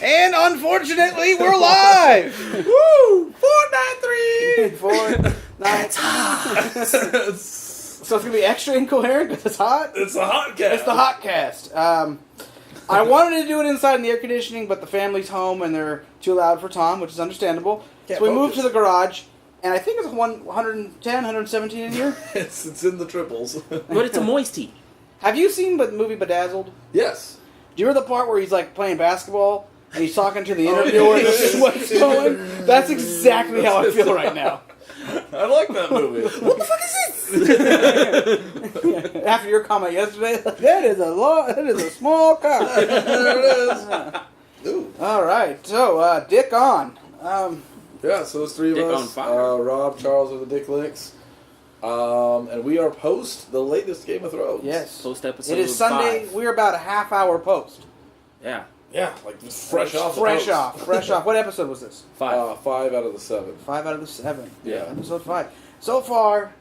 And unfortunately, we're live! Woo! Fortnite 3! Fortnite. So it's going to be extra incoherent because it's hot? It's the hot cast. It's the hot cast. I wanted to do it inside in the air conditioning, but the family's home and they're too loud for Tom, which is understandable. Can't so we focus. moved to the garage, and I think it's 110, 117 in here. It's in the triples. But it's a moisty. Have you seen the movie Bedazzled? Yes. Do you remember the part where he's like playing basketball and he's talking to the interviewer and the sweat's going? That's exactly how I feel right now. I like that movie. What the fuck is this? After your comment yesterday, that is a small car. There it is. Ooh. All right, so Dick on. Yeah, so there's three of Dick us. on fire. Rob, Charles are the Dick Licks. And we are post the latest Game of Thrones. Yes, Post episode. it is Sunday. 5. We're about a half hour post. Yeah. Yeah, like just fresh off. Fresh off. What episode was this? 5. 5 out of the 7. 5 out of the 7. Yeah. Episode 5. So far,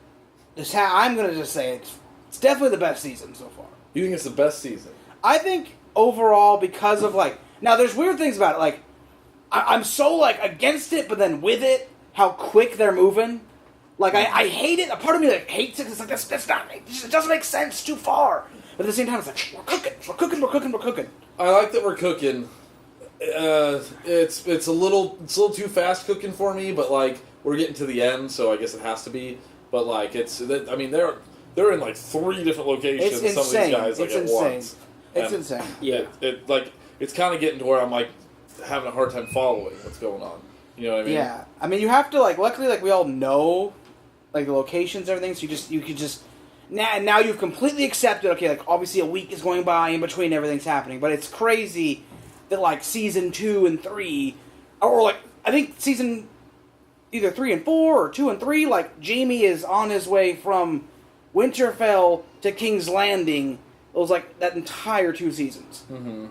I'm gonna just say it's definitely the best season so far. You think it's the best season? I think overall because of now there's weird things about it. I'm so against it, but then with it, how quick they're moving. I hate it. A part of me hates it. It's that's not. It doesn't make sense. Too far. But at the same time, it's we're cooking. I like that we're cooking. It's a little too fast cooking for me, but we're getting to the end, so I guess it has to be. But they're in 3 different locations. It's some insane. of these guys It's at insane. once. It's And insane. Yeah. It's kind of getting to where I'm having a hard time following what's going on. You know what I mean? Yeah. I mean, you have to luckily we all know the locations and everything, so you could just. Now you've completely accepted, okay, obviously a week is going by in between everything's happening, but it's crazy that season 2 and 3, or I think season either 3 and 4 or 2 and 3, Jaime is on his way from Winterfell to King's Landing. It was that entire 2 seasons. Mm-hmm.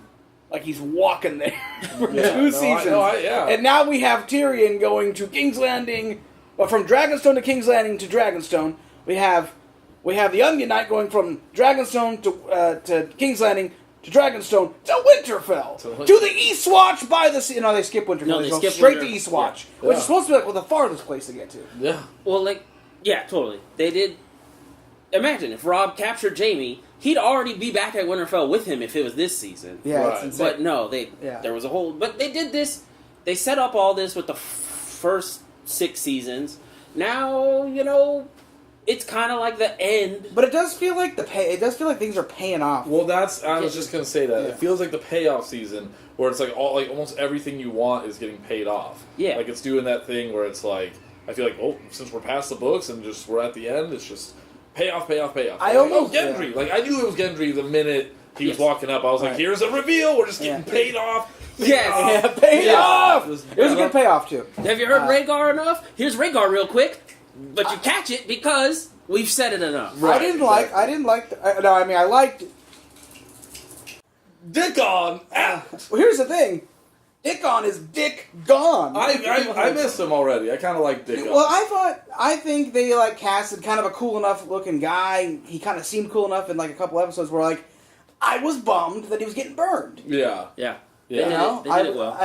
He's walking there for 2 No, seasons. yeah. And now we have Tyrion going to King's Landing, well, from Dragonstone to King's Landing to Dragonstone. We have the Onion Knight going from Dragonstone to King's Landing to Dragonstone to Winterfell to the Eastwatch by the sea. No, they skip Winterfell. No, they they go skip straight Winter- to Eastwatch, Yeah. which Yeah. is supposed to be the farthest place to get to. Yeah. Well, yeah, totally. They did. Imagine if Rob captured Jaime, he'd already be back at Winterfell with him if it was this season. Yeah, Right. it's insane. But no, there was a whole. But they did this. They set up all this with the first 6 seasons. Now it's kind of like the end. But it does feel like It does feel like things are paying off. Well, I was just gonna say that Yeah. it feels like the payoff season where it's almost everything you want is getting paid off. Yeah. It's doing that thing where it's I feel since we're past the books and we're at the end, it's just payoff. I almost- Gendry. I knew it was Gendry the minute he was Yes. walking up. I was like, Right. here's a reveal. We're just getting paid off. Yes. Yeah, paid Yeah. off. Just- It was a good payoff too. Have you heard Rhaegar enough? Here's Rhaegar real quick, but you catch it because we've said it enough. Right, I didn't like. I liked. Dick on. Well, here's the thing. Dickon is Dick gone. I missed him already. I kind of like Dick on. Well, I think they casted kind of a cool enough looking guy. He kind of seemed cool enough in a couple episodes where I was bummed that he was getting burned. Yeah. Yeah. Yeah. They did it. They did it well.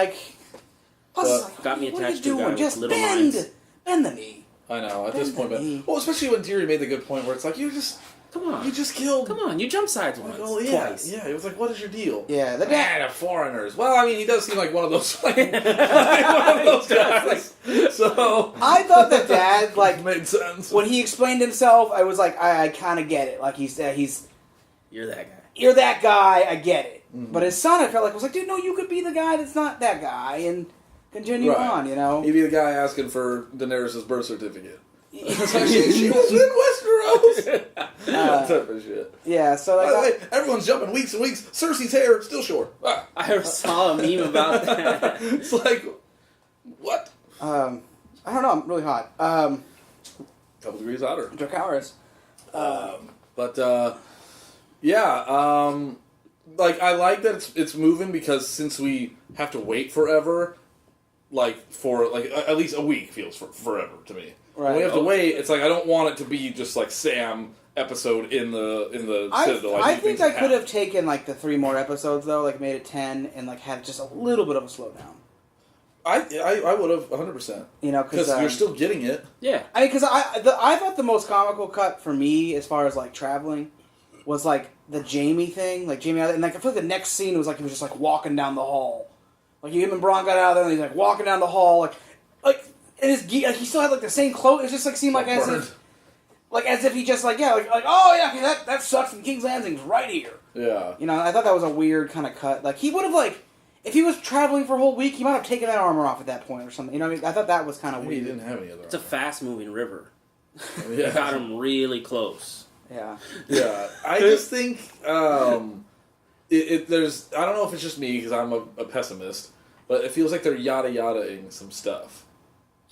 Plus, Got me what are you attached to a guy doing? with Just little minds. bend the knee. I know, at this point, Bend the knee. well, especially when Tyrion made the good point where it's Come on. you just killed. Come on. You jump sides once. Oh, yeah, Twice. yeah. It was what is your deal? Yeah, the The foreigners. Well, I mean, he does seem like one of those, one of those guys. So I thought the dad made sense. when he explained himself, I was I kind of get it. He said You're that guy. you're that guy. I get it. Mm-hmm. But his son, I felt was dude, no, you could be the guy that's not that guy and continue Right. on. He'd be the guy asking for Daenerys' birth certificate. she was in Westeros. That type of shit. Yeah, so By the way, everyone's jumping weeks and weeks. Cersei's hair still short. Ah. I saw a meme about that. It's what? I don't know. I'm really hot. Couple degrees hotter. Dirk Howard. I like that it's moving because since we have to wait forever, for at least a week feels forever to me. Right. When we have to wait, it's like I don't want it to be just like Sam episode in the Citadel. I think I could have taken like the 3 more episodes though, like made it 10, and like had just a little bit of a slowdown. I would have 100%. You know, because you're still getting it. Yeah. I mean, because I thought the most comical cut for me, as far as like traveling, was like the Jamie thing, like Jamie, and like I feel like the next scene was like he was just like walking down the hall, like him and Braun got out of there, and he's like walking down the hall, like and his like, he still had like the same clothes. It just like seemed like as if he just like oh yeah, okay, that sucks. And King's Landing's right here. Yeah. You know, I thought that was a weird kind of cut. Like he would have like. If he was traveling for a whole week, he might have taken that armor off at that point or something. You know what I mean? I thought that was kind of weird. He didn't have any other. It's a fast-moving river. Yeah. Got him really close. Yeah. Yeah. I just think there's. I don't know if it's just me because I'm a pessimist, but it feels like they're yada yadaing some stuff.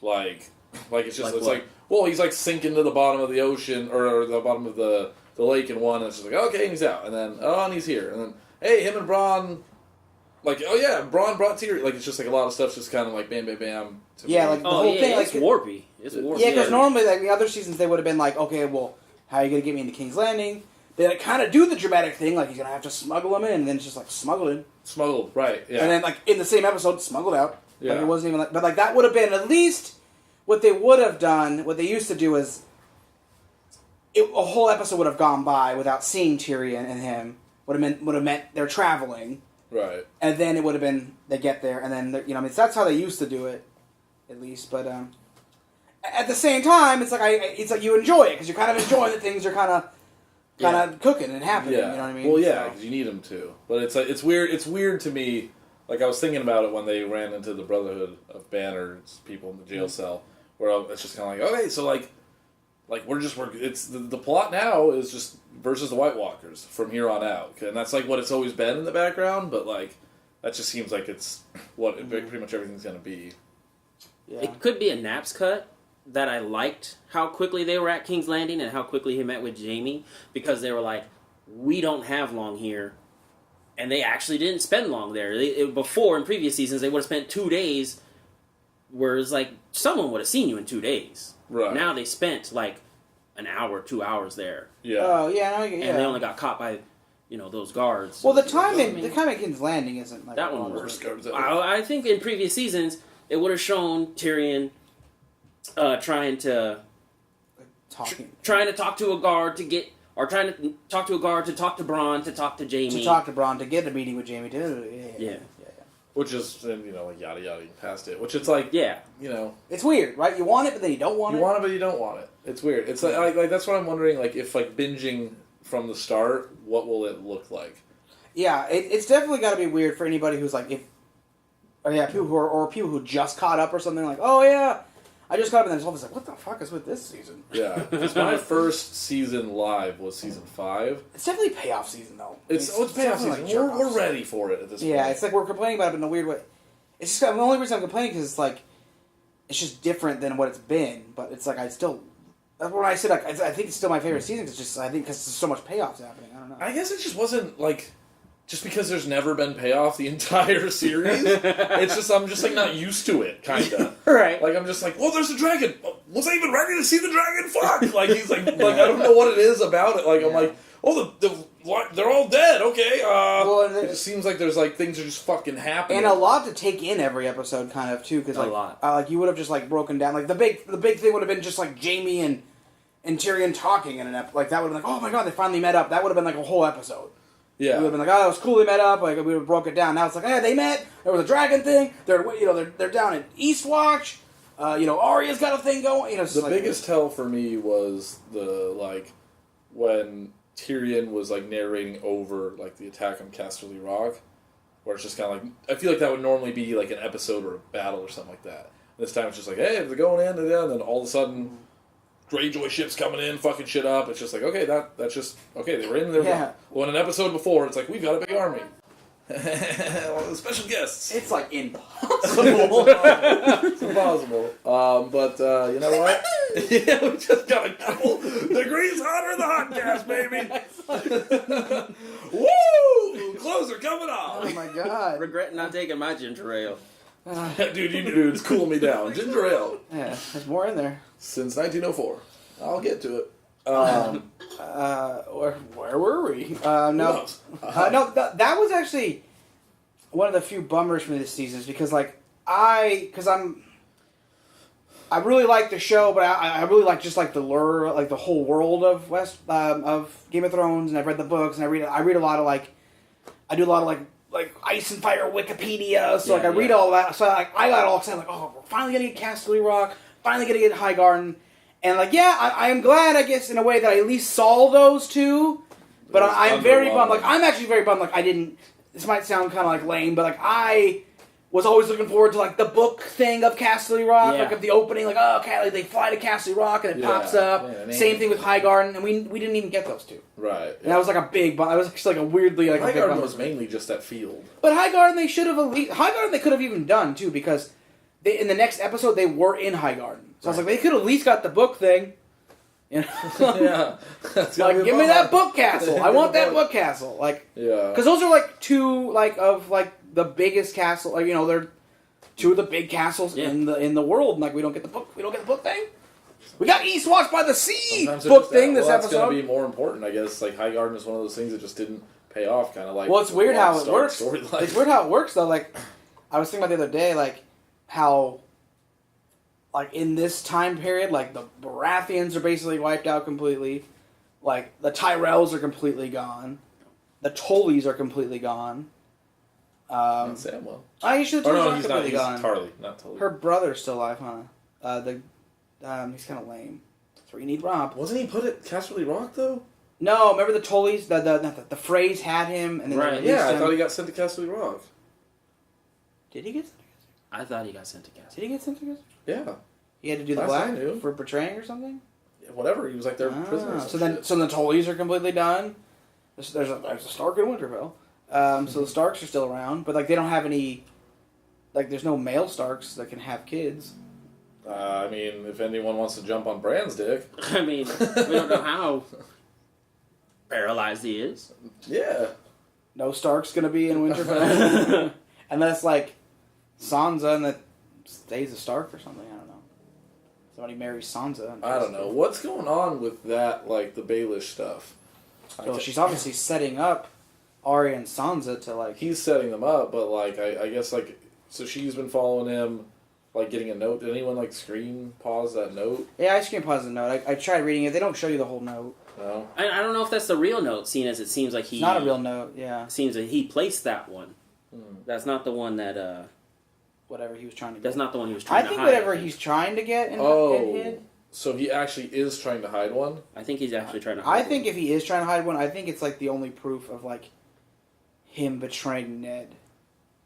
Like it's just it's like well he's like sinking to the bottom of the ocean or the bottom of the lake in one, and it's just like okay and he's out, and then and he's here, and then hey him and Braun. Like, oh yeah, Braun brought Tyrion. Like, it's just like a lot of stuff's just kind of like bam, bam, bam. Yeah, like the whole thing. It's like, warpy. It's warpy. Yeah, because normally, like the other seasons, they would have been like, okay, well, how are you going to get me into King's Landing? They like, kind of do the dramatic thing, like he's going to have to smuggle him in, and then it's just like smuggled in. Smuggled, right, yeah. And then, like, in the same episode, smuggled out. Yeah. Like, it wasn't even like, but like, that would have been at least what they would have done, what they used to do is, a whole episode would have gone by without seeing Tyrion and him. Would have meant they're traveling. Right. And then it would have been they get there, and then you know, I mean, that's how they used to do it, at least. But at the same time, it's like you enjoy it because you're kind of enjoying that things are kind of cooking and happening. Yeah. You know what I mean? Well, yeah, because you need them to. But it's like it's weird. It's weird to me. Like I was thinking about it when they ran into the Brotherhood of Banners people in the jail cell, where it's just kind of like, okay, so like we're it's the plot now is just versus the White Walkers from here on out, and that's like what it's always been in the background. But like that just seems like it's what pretty much everything's gonna be. Yeah. It could be a Naps cut that I liked how quickly they were at King's Landing and how quickly he met with Jamie, because they were like, we don't have long here, and they actually didn't spend long there. Before in previous seasons they would have spent 2 days, whereas like someone would have seen you in 2 days. Right. Now they spent like an hour, 2 hours there. Yeah. Oh yeah, And they only got caught by, those guards. Well, the time in King's Landing isn't like that one was. worse. Guards I think in previous seasons it would have shown Tyrion trying to talk to a guard to get, or trying to talk to a guard to talk to Braun to talk to Jamie. To talk to Braun to get a meeting with Jamie too. Yeah. Which is like yada yada past it. Which it's like It's weird, right? You want it, but then you don't want it. You want it, but you don't want it. It's weird. It's like that's what I'm wondering. Like if like binging from the start, what will it look like? Yeah, it's definitely got to be weird for anybody who's like people who just caught up or something like, oh yeah, I just caught up, and then it's always like, what the fuck is with this season? Yeah, because my first season live was season 5. It's definitely payoff season though. It's payoff season. Like we're ready for it at this point. Yeah, it's like we're complaining about it in a weird way. It's just the only reason I'm complaining because it's like it's just different than what it's been. But it's like that's when I said like, I think it's still my favorite season. It's just I think because there's so much payoffs happening. I don't know. I guess it just wasn't like. Just because there's never been payoff the entire series, it's just I'm just like not used to it, kinda. Right. Like I'm just like, well, there's a dragon. Was I even ready to see the dragon? Fuck! Like he's like I don't know what it is about it. Like I'm like, oh, they're all dead. Okay. It just seems like there's like things are just fucking happening, and a lot to take in every episode, kind of too, because like you would have just like broken down like the big thing would have been just like Jamie and Tyrion talking in an episode. Like that would have been like, oh my god, they finally met up. That would have been like a whole episode. Yeah, we would have been like, oh, that was cool. They met up. Like we would have broke it down. Now it's like, hey, they met. There was a dragon thing. They're down in Eastwatch. Arya's got a thing going. The biggest tell for me was when Tyrion was like narrating over like the attack on Casterly Rock, where it's just kind of like I feel like that would normally be like an episode or a battle or something like that. This time it's just like, hey, they're going in, and then all of a sudden. Greyjoy ships coming in, fucking shit up. It's just like, okay, that's just... Okay, they were in there. Yeah. Well, in an episode before, it's like, we've got a big army. Special guests. It's like impossible. It's impossible. But you know what? Yeah, we just got a couple degrees hotter in the hot gas, baby. Woo! Clothes are coming off. Oh my god. Regret not taking my ginger ale. Dude, you dudes, cool me down. Ginger ale. Yeah, there's more in there. Since 1904. I'll get to it. Where were we? No, that was actually one of the few bummers from this season, is because I really like the show, but I really like just like the lure, like the whole world of of Game of Thrones, and I've read the books, and I read a lot of I do a lot of like Ice and Fire Wikipedia, so I read all that, so I got all excited, like, oh, we're finally gonna get Castle Rock, finally gonna get Highgarden. And I am glad, I guess, in a way that I at least saw those two. But I am very bummed. I'm actually very bummed. I didn't. This might sound kind of lame, but I was always looking forward to the book thing of Castle Rock, of the opening. They fly to Castle Rock and it pops up. Yeah, same thing with Highgarden, and we didn't even get those two. Right. And that was a big bump. I was actually a weirdly a big bump. Highgarden was mainly just that field. But Highgarden they should have Highgarden they could have even done too, because in the next episode they were in Highgarden. So I was they could have at least got the book thing. You know? Yeah. Give me that book castle. I want that book castle. Because those are two of the biggest castle. They're two of the big castles in the world. And we don't get the book. We don't get the book thing. We got Eastwatch by the Sea book thing this episode. That's going to be more important, I guess. Highgarden is one of those things that just didn't pay off. Kind of Well, it's weird how it works. It's weird how it works though. I was thinking about the other day, how. In this time period, the Baratheons are basically wiped out completely. The Tyrells are completely gone. The Tullys are completely gone. And Samwell. He's completely gone. Tarly, not Tully. Her brother's still alive, huh? He's kind of lame. That's where you need Rob. Wasn't he put at Casterly Rock, though? No, remember the Tullys? The Freys had him, and then right. Yeah, I thought he got sent to Casterly Rock. Did he get sent to I thought he got sent to Casterly. Did he get sent to Casterly? Yeah. He had to do the black for betraying or something? Yeah, whatever. He was their prisoner. So the Tullys are completely done. There's a Stark in Winterfell. So the Starks are still around, but they don't have any. There's no male Starks that can have kids. If anyone wants to jump on Bran's dick. We don't know how paralyzed he is. Yeah. No Stark's gonna be in Winterfell. Unless Sansa and that stays a Stark or something. I don't know. Somebody marries Sansa. I don't know. What's going on with that, the Baelish stuff? Well, she's obviously setting up Arya and Sansa to He's setting them up, but I guess so she's been following him, getting a note. Did anyone screen pause that note? Yeah, I screen pause the note. I tried reading it. They don't show you the whole note. No. I don't know if that's the real note, seeing as it seems like he. It's not a real note. Yeah. Seems that he placed that one. That's not the one that. Whatever he was trying to get. That's not the one he was trying to hide. Whatever he's trying to get and hid. So he actually is trying to hide one? I think he's actually trying to hide one. I think if he is trying to hide one, I think it's the only proof of him betraying Ned.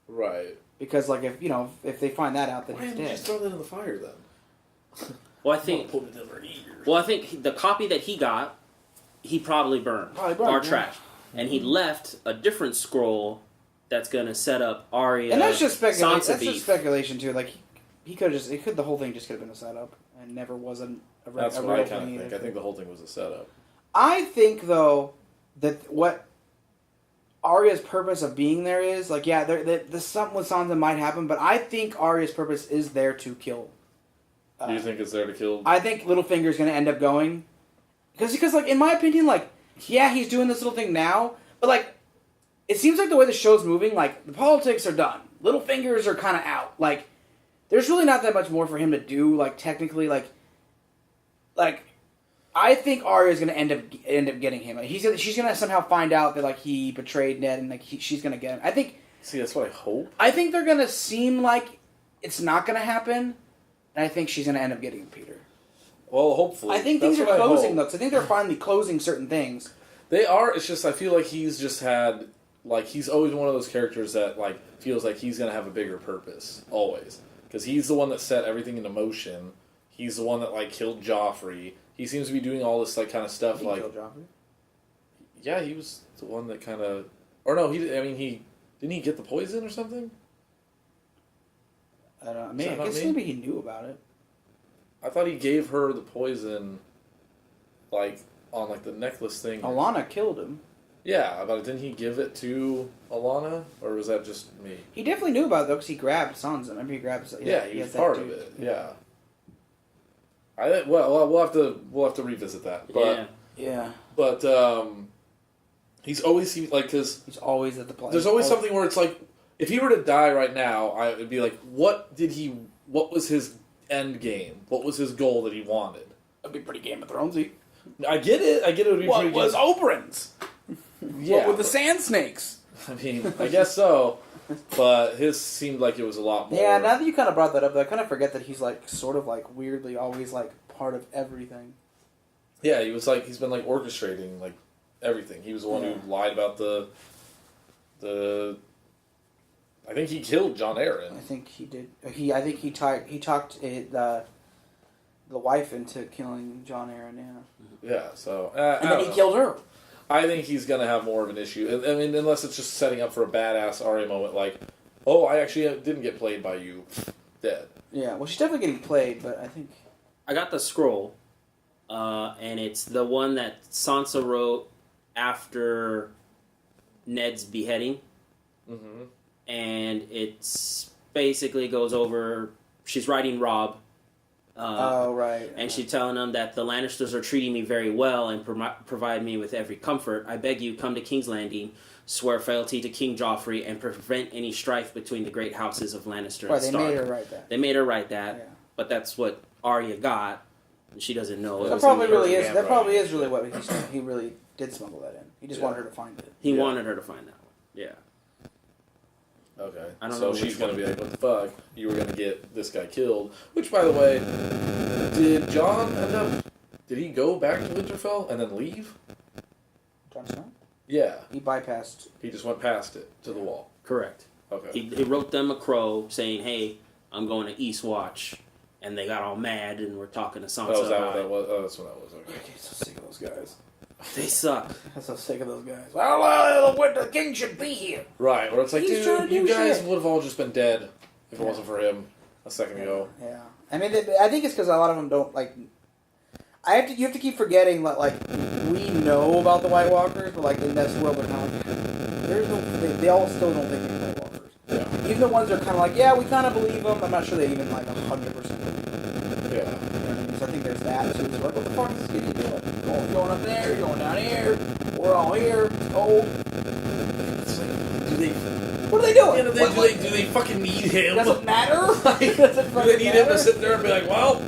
Right. Because if they find that out, then he's dead. Why didn't you just throw that in the fire then? Well, I think the copy that he got, he probably burned or trashed. And he left a different scroll that's going to set up Arya. And that's just speculation. Sansa That's beef. just speculation too. He could have just. The whole thing just could have been a setup, and never wasn't a real. That's what I kind of thing think. I think the whole thing was a setup. I think though that what Arya's purpose of being there is the something with Sansa might happen, but I think Arya's purpose is there to kill. Do you think it's there to kill? I think Littlefinger's going to end up going because in my opinion, he's doing this little thing now, but it seems the way the show's moving, the politics are done. Littlefingers are kind of out. There's really not that much more for him to do. Technically, I think Arya's gonna end up getting him. She's gonna somehow find out that he betrayed Ned, and she's gonna get him. I think. See, that's what I hope. I think they're gonna seem like it's not gonna happen, and I think she's gonna end up getting Peter. Well, hopefully. I think things are closing though. Because I think they're finally closing certain things. They are. It's just I feel he's just had. He's always one of those characters that, feels like he's going to have a bigger purpose. Always. Because he's the one that set everything into motion. He's the one that, killed Joffrey. He seems to be doing all this, kind of stuff, He killed Joffrey? Yeah, he was the one that kind of... Or no, he didn't he get the poison or something? I don't know. I guess maybe he knew about it. I thought he gave her the poison, on, the necklace thing. Alana killed him. Yeah, but didn't he give it to Alana, or was that just me? He definitely knew about it though, because he grabbed Sansa. Remember, he grabbed. Yeah, he was part of it. Yeah. We'll have to revisit that. But, Yeah. But he's always seemed like because he's always at the place. There's always something where it's like, if he were to die right now, I would be like, what was his end game? What was his goal that he wanted? That'd be pretty Game of Thronesy. I get it. It would be what pretty. What was Oberyn's? Yeah. What with the sand snakes? I mean, I guess so. But his seemed like it was a lot more. Yeah, now that you kind of brought that up, I kind of forget that he's like sort of like weirdly always like part of everything. Yeah, he's been like orchestrating like everything. He was the one who lied about the. I think he killed John Aaron. I think he did. I think he talked the wife into killing John Aaron. Yeah. Yeah. So. And then he killed her. I think he's going to have more of an issue. I mean, unless it's just setting up for a badass Arya moment, like, oh, I actually didn't get played by you, dead. Yeah. Well, she's definitely getting played, but I think I got the scroll, and it's the one that Sansa wrote after Ned's beheading. Mm-hmm. And it's basically goes over. She's writing Robb. right. And she's telling him that the Lannisters are treating me very well and provide me with every comfort. I beg you, come to King's Landing, swear fealty to King Joffrey, and prevent any strife between the great houses of Lannister and Stark. They made her write that. They made her write that, yeah. But that's what Arya got, and she doesn't know. That probably really is. That probably is really what he really did smuggle that in. He just wanted her to find it. He wanted her to find that one. Yeah. Okay. I don't so know she's going to be like, what the fuck? You were going to get this guy killed. Which, by the way, did Jon end up... Did he go back to Winterfell and then leave? Jon Snow? Yeah. He bypassed... He just went past it to the wall. Correct. Okay. He wrote them a crow saying, hey, I'm going to Eastwatch. And they got all mad and were talking to Sansa. Oh, is that what that was? Oh, that's what that was. Okay. I get so sick of those guys. They suck. I'm so sick of those guys. Well, the king should be here. Right, where it's like, He's trying dude, to you do guys shit. would have all just been dead if it wasn't for him a second ago. Yeah. I mean, I think it's because a lot of them don't, like... You have to keep forgetting that, like, we know about the White Walkers, but, like, in this world, they're kind of like... There's no... They all still don't think they're White Walkers. Yeah. Even the ones that are kind of like, yeah, we kind of believe them. I'm not sure they even, like, 100% believe them. Yeah. So I think there's that. So it's like, what the fuck is this kid doing? Going up there, going down here. We're all here. It's cold. It's like, do they... What are they doing? Do they fucking need him? Does it matter? Like, Does it do fucking they need him matter? to sit there and be like, well,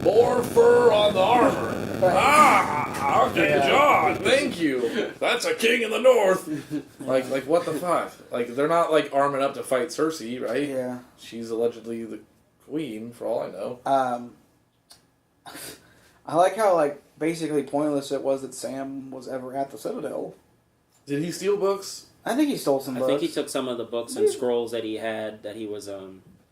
more fur on the armor. Okay, Yeah. John, thank you. That's a king in the north. Like what the fuck? Like, they're not, like, arming up to fight Cersei, right? Yeah. She's allegedly the queen, for all I know. I like how, like, basically pointless it was that Sam was ever at the Citadel. Did he steal books? I think he stole some I books. think he took some of the books and scrolls that he had that he was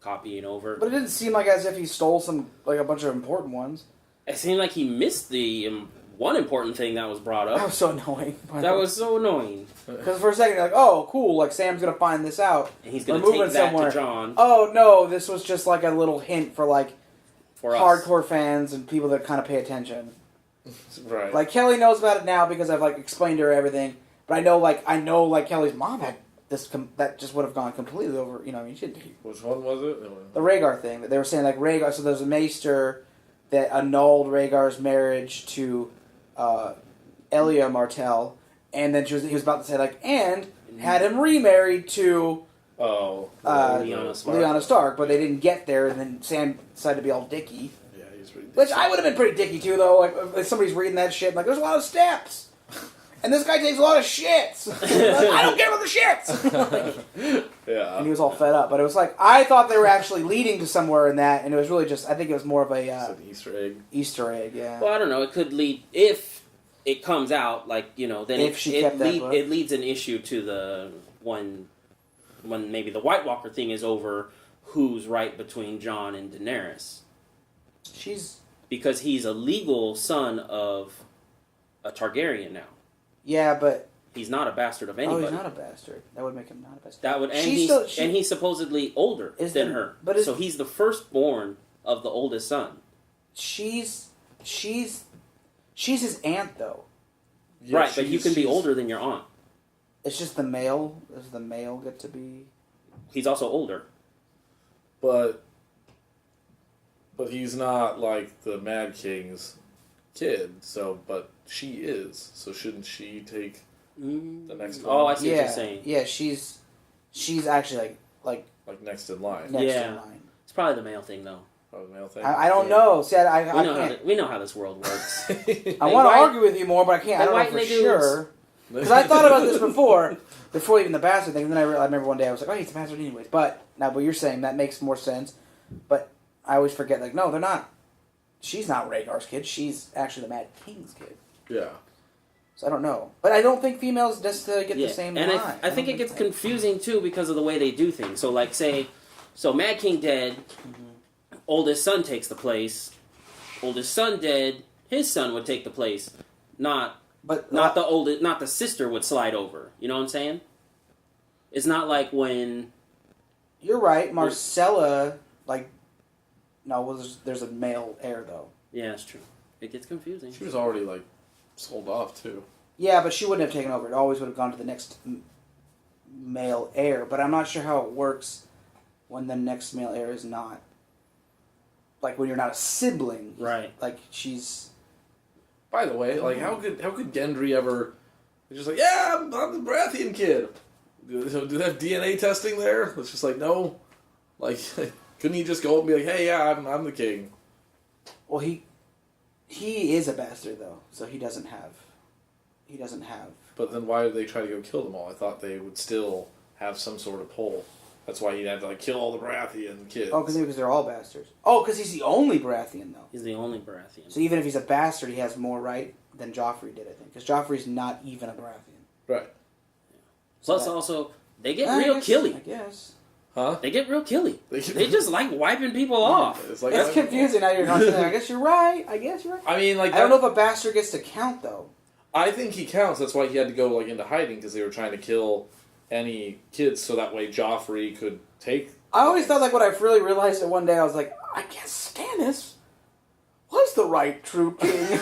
copying over. But it didn't seem like as if he stole some, like, a bunch of important ones. It seemed like he missed the one important thing that was brought That up. was so annoying. That was so annoying. Because for a second you're like, oh, cool, like, Sam's going to find this out. And he's going We're to moving take that somewhere. to John. Oh, no, this was just, like, a little hint for, like, For us. hardcore fans and people that kind of pay attention. Right. Like, Kelly knows about it now because I've, like, explained to her everything. But I know, Kelly's mom had this, that just would have gone completely over, you know, I mean, she didn't... Which one was it? The Rhaegar thing. That they were saying, like, Rhaegar... So there's a maester that annulled Rhaegar's marriage to Elia Martell. And then he was about to say, like, and had him remarried to... Lyanna Stark. But they didn't get there, and then Sam decided to be all dicky. Yeah, he's pretty Which I would have been pretty dicky, too, though. Like, if somebody's reading that shit, like, there's a lot of steps. And this guy takes a lot of shits. Like, I don't care about the shits. Yeah. And he was all fed up. But it was like, I thought they were actually leading to somewhere in that, and it was really just, I think it was more of a... It's an Easter egg. Easter egg, yeah. Well, I don't know. It could lead... If it comes out, like, you know, then If she kept that book. it leads an issue to the... When maybe the White Walker thing is over, who's right between Jon and Daenerys. Because he's a legal son of a Targaryen now. Yeah, but... He's not a bastard of anybody. Oh, he's not a bastard. That would make him not a bastard. That would, and She's he's supposedly older than her. So he's the firstborn of the oldest son. She's his aunt, though. Yeah, right, but you can be she's- older than your aunt. It's just the male. Does the male get to be? He's also older. But he's not like the Mad King's kid. So, but she is. So shouldn't she take the next one? Oh, I see what Yeah, you're saying. yeah. She's actually like Like next in line. next Yeah. in line. It's probably the male thing, though. Probably male thing. I don't Yeah. know. See, I We know, can't. we know how this world works. I They want to white- argue with you more, but I can't. I they don't know white for and they sure. Because I thought about this before even the bastard thing. And then I remember one day I was like, oh, he's a bastard anyways. But now what you're saying, that makes more sense. But I always forget, like, no, they're not. She's not Rhaegar's kid. She's actually the Mad King's kid. Yeah. So I don't know. But I don't think females necessarily get the same and line. I think it gets confusing, too, because of the way they do things. So, like, say, Mad King dead, oldest son takes the place, oldest son dead, his son would take the place, not the sister would slide over. You know what I'm saying? It's not like when... You're right. Marcella, like... No, well, there's a male heir, though. Yeah, that's true. It gets confusing. She was already like sold off too. Yeah, but she wouldn't have taken over. It always would have gone to the next male heir. But I'm not sure how it works when the next male heir is not... Like, when you're not a sibling. Right. Like, she's... By the way, like how could Gendry ever? He's just like, yeah, I'm the Baratheon kid. Do they have DNA testing there? It's just like no, like couldn't he just go up and be like, hey, yeah, I'm the king? Well, he is a bastard though, so he doesn't have. But then why did they try to go kill them all? I thought they would still have some sort of pull. That's why he'd have to like kill all the Baratheon kids. Oh, because they're all bastards. Oh, because he's the only Baratheon though. He's the only Baratheon. So even if he's a bastard, he has more right than Joffrey did, I think. Because Joffrey's not even a Baratheon. Right. Plus, also, they get real killy. I guess. Huh? They get real killy. They get They just like wiping people off. It's like It's confusing now. You're not saying. I guess you're right. I mean, like I don't know if a bastard gets to count though. I think he counts. That's why he had to go like into hiding because they were trying to kill any kids so that way Joffrey could take. I always thought like when I really realized it one day, I was like, I guess Stannis was the right true king.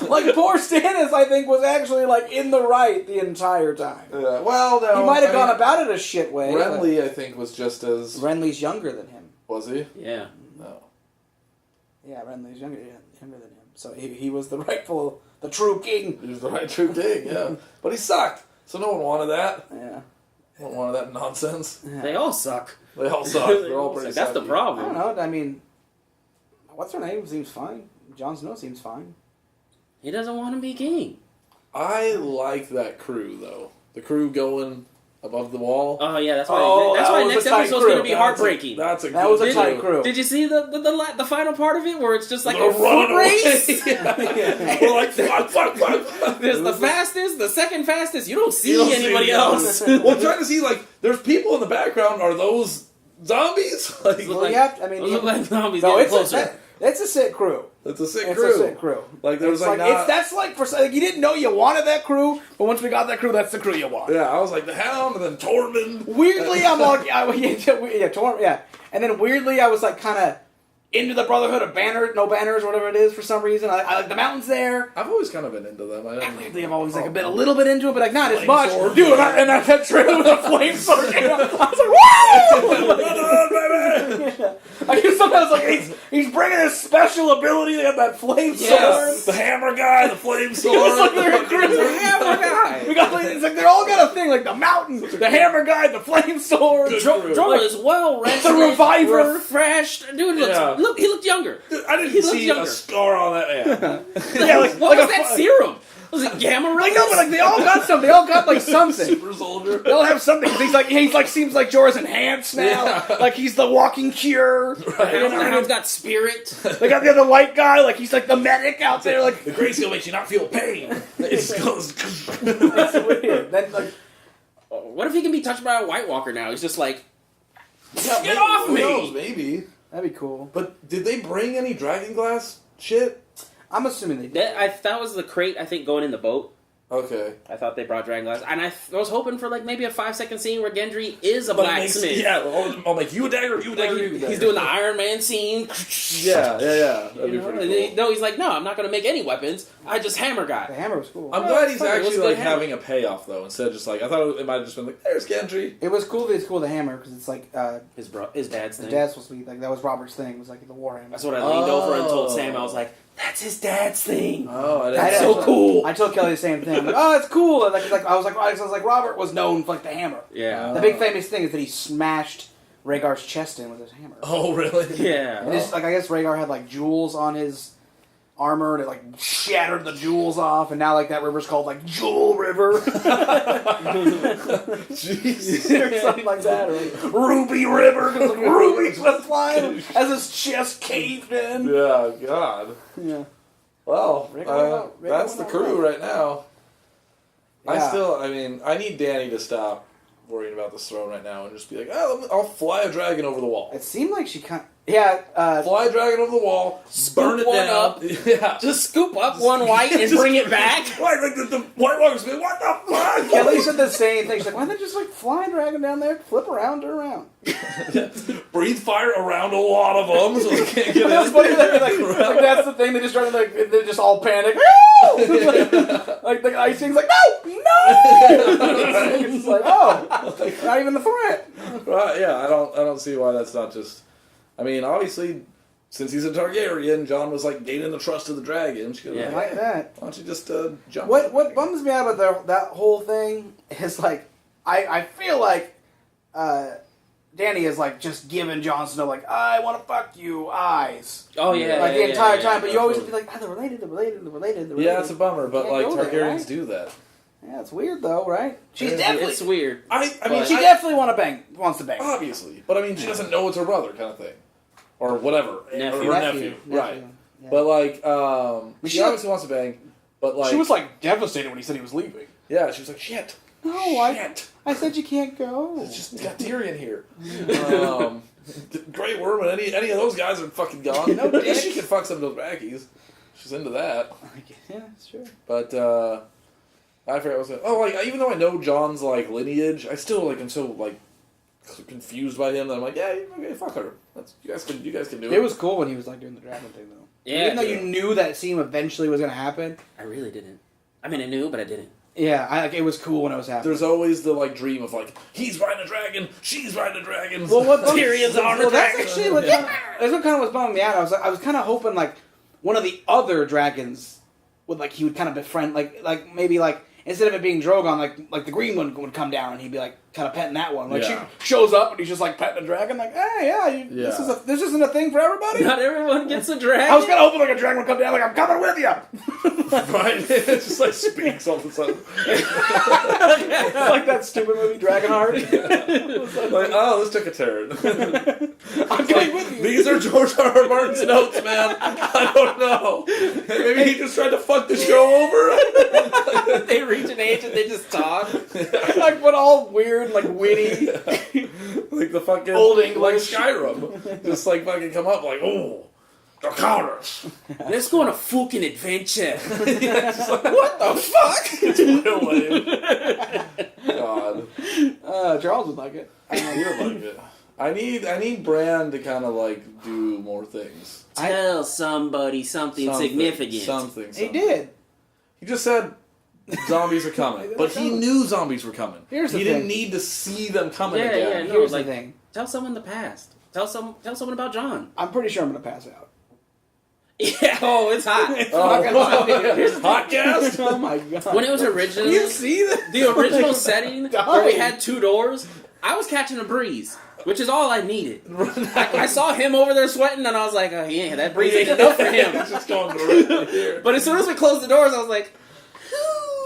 like poor Stannis, I think, was actually like in the right the entire time. Well, no, He might have gone about it a shit way. Renly, I think, was just as. Renly's younger than him. Was he? Yeah. No. Yeah, Renly's younger than him. So he was the true king. He was the right true king, yeah. But he sucked, so no one wanted that. Yeah. No one wanted that nonsense. They all suck. They all suck. They're all pretty That's the sucky. I problem. don't know. I mean, what's her name? Seems fine. Jon Snow seems fine. He doesn't want to be king. I like that crew, though. The crew going above the wall. Oh yeah, that's why. Oh, that's that why was next a tight episode's crew. going to be heartbreaking. That's a That good was a crew. tight crew. Did you see the final part of it where it's just like The a foot runaway. race? We're like, fuck. There's the fastest, the second fastest. You don't see You don't see anybody anyone. else. Well, I'm trying to see, like, there's people in the background. Are those zombies? Like, Look Well, like- you have to, I mean, Those look like zombies no, getting it's closer. it's a sick crew. it's a sick It's crew. a sick crew. Like, there was It's like, like not, that's like for like, you didn't know you wanted that crew, but once we got that crew, that's the crew you want. yeah, I was like the Hound and then Tormund. Weirdly, I'm all yeah, and then weirdly, I was like kind of into the Brotherhood of no banners, or whatever it is for some reason. I like the mountains there. I've always kind of been into them. And weirdly, I'm always like a little bit into it, but like not as Flame much. sword. Dude, and that trailer with the flame sword came out. I was like, woo! Run on, baby! I guess sometimes like he's bringing his special ability. They have that flame Yes. sword. The hammer guy, the flame sword. He looks like they're a group. The hammer guy. We got like, it's like they're all got a thing like the mountain, the hammer guy, the flame sword. Good Dro crew. is well rested, The reviver. refreshed. Dude, Yeah. he looked younger. Dude, I He didn't looked see younger. a scar on that. Yeah. Yeah, like, What like was that serum? Was it gamma rays? Like no, but like they all got something. They all got like something. Super soldier. They all have something. He's like seems like Jorah's enhanced now. Yeah. Like he's the walking cure. Right. You know, The Hound's got spirit. they got the other white guy. Like he's like the medic out there. Like The grayscale makes you not feel pain. It goes. it's weird. Then like What if he can be touched by a White Walker now? He's just like, Get get off Who me! knows, maybe. that'd be cool. But did they bring any dragon glass shit? I'm assuming they did. That was the crate, I think, going in the boat. Okay. I thought they brought Dragonglass, and I was hoping for like maybe a 5-second scene where Gendry is a But blacksmith. I'll make you a dagger, you a dagger, you a dagger. He's doing the Iron Man scene. Yeah. That'd You be know, pretty cool. No, he's like, no, I'm not going to make any weapons. I just hammer guy. The hammer was cool. I'm glad he's It was actually a good like hammer. having a payoff though, instead of just like I thought it might have just been like, there's Gendry. It was cool that it's cool the hammer because it's like His dad's his thing. dad's supposed to be like that was Robert's thing. It was like the war hammer. That's what I leaned over and told Sam. I was like, that's his dad's thing. Oh, I That's didn't so cool. I told Kelly the same thing. I'm like, oh, it's cool. And I was like, Robert was known for like the hammer. Yeah. The big famous thing is that he smashed Rhaegar's chest in with his hammer. Oh, really? Yeah. And it's, like I guess Rhaegar had like jewels on his armor, and it like shattered the jewels off, and now like that river's called like Jewel River, Jeez. or something like that, or like Ruby River because like rubies went flying as his chest caved in. Yeah, God. Yeah. Well, Rhaegar that's the went crew out. right now. Yeah. I need Danny to stop worrying about this throne right now and just be like, oh, I'll fly a dragon over the wall. It seemed like she kind. Yeah. Fly a dragon over the wall, burn it one down. up. Yeah. Just scoop up one white and bring it back. Like the White Walkers be like, what the fuck? Kelly said the same thing. She's like, why don't they just like fly a dragon down there, flip around, turn around? Breathe fire around a lot of them so they can't get That's in. funny that like that's the thing. They just try to like they just all panic. like the icing's like no. It's like not even the threat. Right? Yeah, I don't see why that's not just. I mean, obviously, since he's a Targaryen, Jon was like gaining the trust of the dragon. She Yeah. Like that. Why don't you just jump? What bums me out about that whole thing is like I feel like Danny is like just giving Jon Snow like I want to fuck you eyes Oh, yeah. like yeah, the entire yeah, time, yeah. but you always be like they're related. Yeah, it's a bummer, but Can't like go there, Targaryens right? do that. Yeah, it's weird though, right? She's It's definitely. It's weird. I mean, But- She definitely wants to bang. obviously, but I mean, she doesn't know it's her brother, kind of thing, or whatever, Nephew. or her nephew, right? Yeah. But like, she she- obviously wants to bang, but like, she was like devastated when he said he was leaving. yeah, she was like, shit, No, shit. I said you can't go. It's just got Tyrion here. Grey Worm and any of those guys are fucking gone. No I guess dick. she can fuck some of those Rackies. She's into that. Yeah, sure. But I forgot what I was saying. Oh, like even though I know John's like lineage, I still like am so like confused by him that I'm like, yeah, okay, fuck her. You guys can do it. It was cool when he was like doing the dragon thing though. Yeah. Even though you knew that scene eventually was gonna happen. I really didn't. I mean, I knew, but I didn't. Yeah, it was cool when it was happening. There's always the like dream of like he's riding a dragon, she's riding a dragon. Well, what Tyrion's on the that's dragon. actually what that's what kind of was bumming me out. I was kind of hoping like one of the other dragons would like he would kind of befriend like maybe like instead of it being Drogon like the green one would come down and he'd be like kind of petting that one. Like Yeah. she shows up and he's just like petting a dragon like hey this isn't a thing for everybody. Not everyone gets a dragon. I was kind of hoping like a dragon would come down like I'm coming with you. Right? It just like speaks all of a sudden. Like that stupid movie Dragonheart. Like, oh, this took a turn. I'm coming with you. These are George R.R. Martin's notes, man. I don't know. Maybe he just tried to fuck the show over. They reach an age and they just talk. Like but all weird, like witty. Like the fucking Old like English. Skyrim. Just like fucking come up like, oh, the counters. Let's go on a fucking adventure. Just like, What the fuck? it's real lame. God. Charles would like it. I know you like it. I need Bran to kind of like do more things. Tell somebody something significant. Something. He did. He just said zombies are coming, but he knew zombies were coming. Here's the he thing. didn't need to see them coming Yeah, again. yeah, no. Here's like- the thing. Tell someone the past. Tell someone about John. I'm pretty sure I'm gonna pass out. Yeah. Oh, it's hot. Oh, hot gas. Oh my god. When it was originally you see that? the original setting where we Dying. had 2 doors, I was catching a breeze, which is all I needed. I saw him over there sweating, and I was like, oh, yeah, that breeze ain't enough for him. It's just going right here. But as soon as we closed the doors, I was like,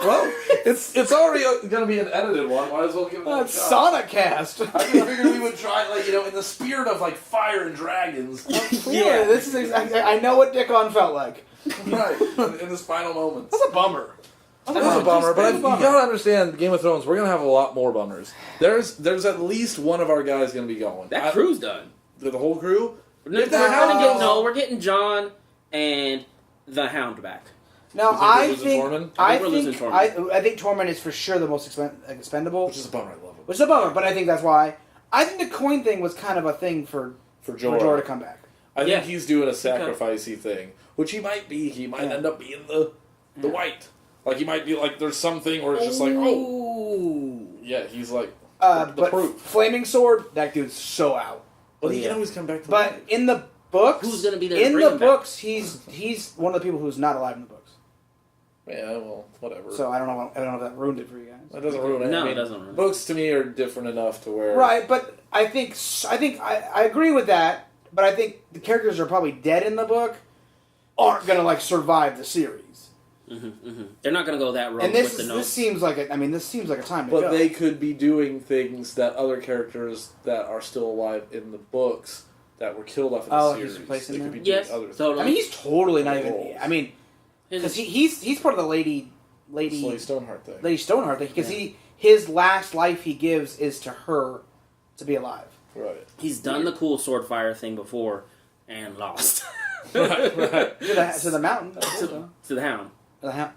Well, it's already going to be an edited one. Might as well give it a That's shot. Sonic Cast. I just figured we would try, like, in the spirit of, like, fire and dragons. Yeah, this is exactly. I know what Dickon felt like. Right. In his final moments. That's a bummer. That's a bummer, but That's a you bummer. gotta understand, Game of Thrones, we're gonna have a lot more bummers. There's at least one of our guys gonna be going. that crew's done. The whole crew? We're getting John and the Hound back. No, You think I we're losing think Tormund? I think we're losing Tormund. I think Tormund is for sure the most expendable. Which is a bummer. I love him. Which is a bummer, but I think that's why. I think the coin thing was kind of a thing for Jorah to come back. I think he's doing a sacrificey thing, which he might be. He might end up being the white. Like, he might be like, there's something where it's just like, oh. Yeah, he's like, the but proof. Flaming Sword, that dude's so out. Well, he can always come back to But life. in the books, Who's going to be there to in bring the him books, he's one of the people who's not alive in the books. Yeah, well, whatever. So I don't know if that ruined it for you guys. That doesn't ruin it. No, I mean, it doesn't ruin it. Books to me are different enough to where... Right, but I think I agree with that, but I think the characters are probably dead in the book aren't going to, like, survive the series. They're not going to go that road And with the notes. this seems like a time to But go. they could be doing things that other characters that are still alive in the books that were killed off in the he's series. replacing They could them? be doing Yes, other things. totally. I mean, he's totally not even... Roles. I mean, because he's part of the Lady Slay Stoneheart thing. Lady Stoneheart thing, because his last life he gives is to her to be alive. Right. He's done the cool sword fire thing before and lost. right. To the mountain. To the hound. The hound.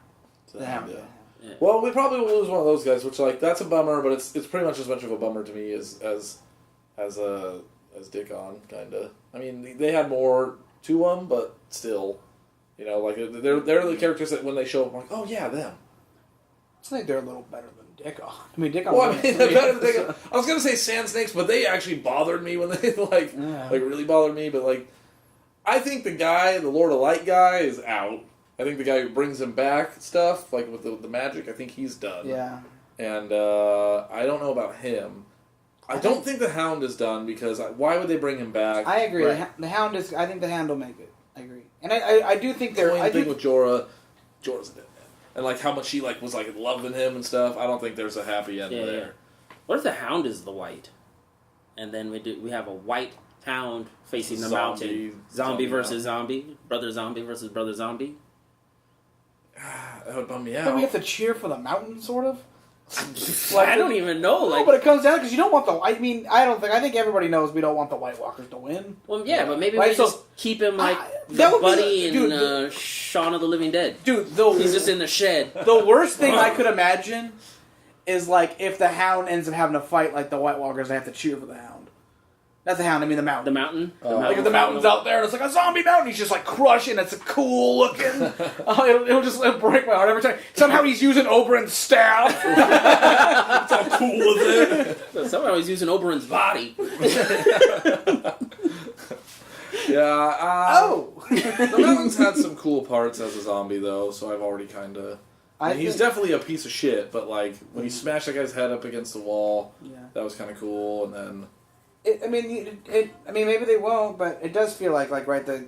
Yeah. Yeah. Well, we probably will lose one of those guys, which, like, that's a bummer, but it's pretty much as much of a bummer to me as Dickon, kind of. I mean, they had more to them, but still, you know, like, they're the characters that when they show up, I'm like, oh yeah, them. I think they're a little better than Dickon. I mean, Dickon. Well, I mean, they're better than Dickon. I was gonna say sand snakes, but they actually bothered me when they like really bothered me. But like, I think the Lord of Light guy, is out. I think the guy who brings him back stuff, like with the magic, I think he's done. Yeah. And I don't know about him. I don't think the Hound is done because why would they bring him back? I agree. Right. The Hound is. I think the Hound will make it. I agree. And I do think they're. The thing with Jorah's a dead man. And like how much she like was like loving him and stuff. I don't think there's a happy end there. Yeah. What if the hound is the white, and then we have a white hound facing the mountain, zombie versus zombie, brother zombie versus brother zombie? That would bum me out. Then we have to cheer for the mountain, sort of. I don't even know. No, but it comes down because you don't want the. I mean, I think everybody knows we don't want the White Walkers to win. Well, yeah, but maybe Right, we so- just keep him like that would be Buddy the- and Shaun of the Living Dead. Dude, He's just in the shed. the worst thing I could imagine is like if the Hound ends up having to fight like the White Walkers, they have to cheer for the Hound. Not the Hound, I mean the Mountain. The mountain. Like if the mountain's out there and it's like a zombie mountain, he's just like crushing. It's cool looking. It'll break my heart every time. Somehow he's using Oberyn's staff. It's all cool with it. Somehow he's using Oberyn's body. Yeah. The Mountain's had some cool parts as a zombie though, so I've already kind of. He's definitely a piece of shit, but like when he smashed that guy's head up against the wall, that was kind of cool. And then. I mean, maybe they won't, but it does feel like right, the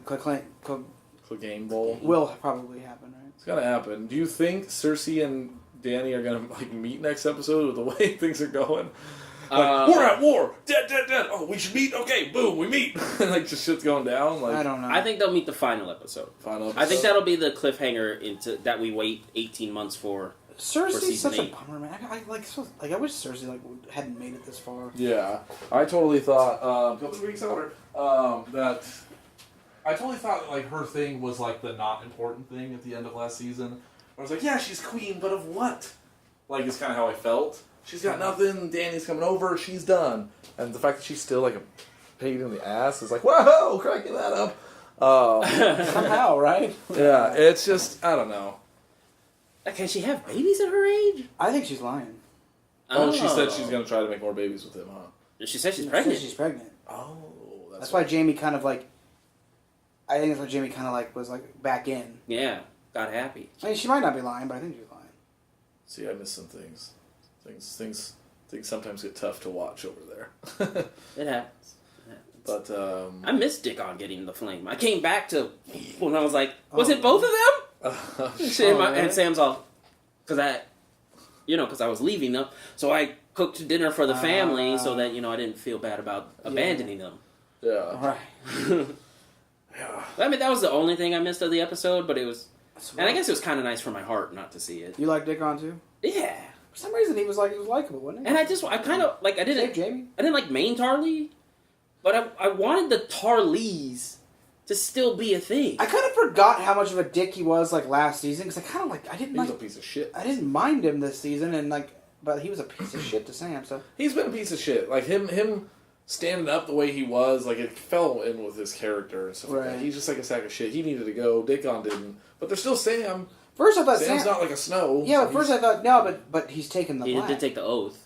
Game Bowl will probably happen, right? It's gonna happen. Do you think Cersei and Dany are gonna like meet next episode with the way things are going? Like, we're at war, dead. Oh, we should meet. Okay, boom, we meet. And like just shit's going down. Like I don't know. I think they'll meet the final episode. I think that'll be the cliffhanger that we wait 18 months for. Cersei's such 8. a bummer, man. I wish Cersei hadn't made it this far. Yeah, I totally thought a couple of weeks older that I totally thought like her thing was like the not important thing at the end of last season. I was like, yeah, she's queen, but of what? Like it's kind of how I felt. She's got nothing. Dany's coming over. She's done. And the fact that she's still like a pain in the ass is like, whoa, cracking that up. Somehow, right? Yeah, it's just I don't know. Can she have babies at her age? I think she's lying. Oh, she said she's gonna try to make more babies with him, huh? She said she's pregnant. She's pregnant. Oh, that's why Jamie kind of like. I think that's why Jamie kind of like was like back in. Yeah, got happy. I mean, she might not be lying, but I think she's lying. See, I missed some things. Things sometimes get tough to watch over there. It happens. But I missed Dickon getting the flame. I came back to when I was like, was it both of them? And Sam's all, because I was leaving them, so I cooked dinner for the family so that I didn't feel bad about abandoning them. Yeah. Right. Yeah. I mean, that was the only thing I missed of the episode, but it was, and I guess it was kind of nice for my heart not to see it. You like Dickon too? Yeah. For some reason, he was likable, wasn't he? And I kind of like, Save Jamie. I didn't like main Tarly, but I wanted the Tarlees to still be a thing. I kind of forgot how much of a dick he was like last season because I kind of like I didn't He's like a piece of shit. I didn't mind him this season and like but he was a piece of shit to Sam. So He's been a piece of shit. Like him standing up the way he was, like it fell in with his character and stuff like that. Right. He's just like a sack of shit. He needed to go. Daikon didn't. But they're still Sam. first I thought Sam's Sam, not like a Snow. yeah, so but first I thought no, but he's taken the He black. did take the oath.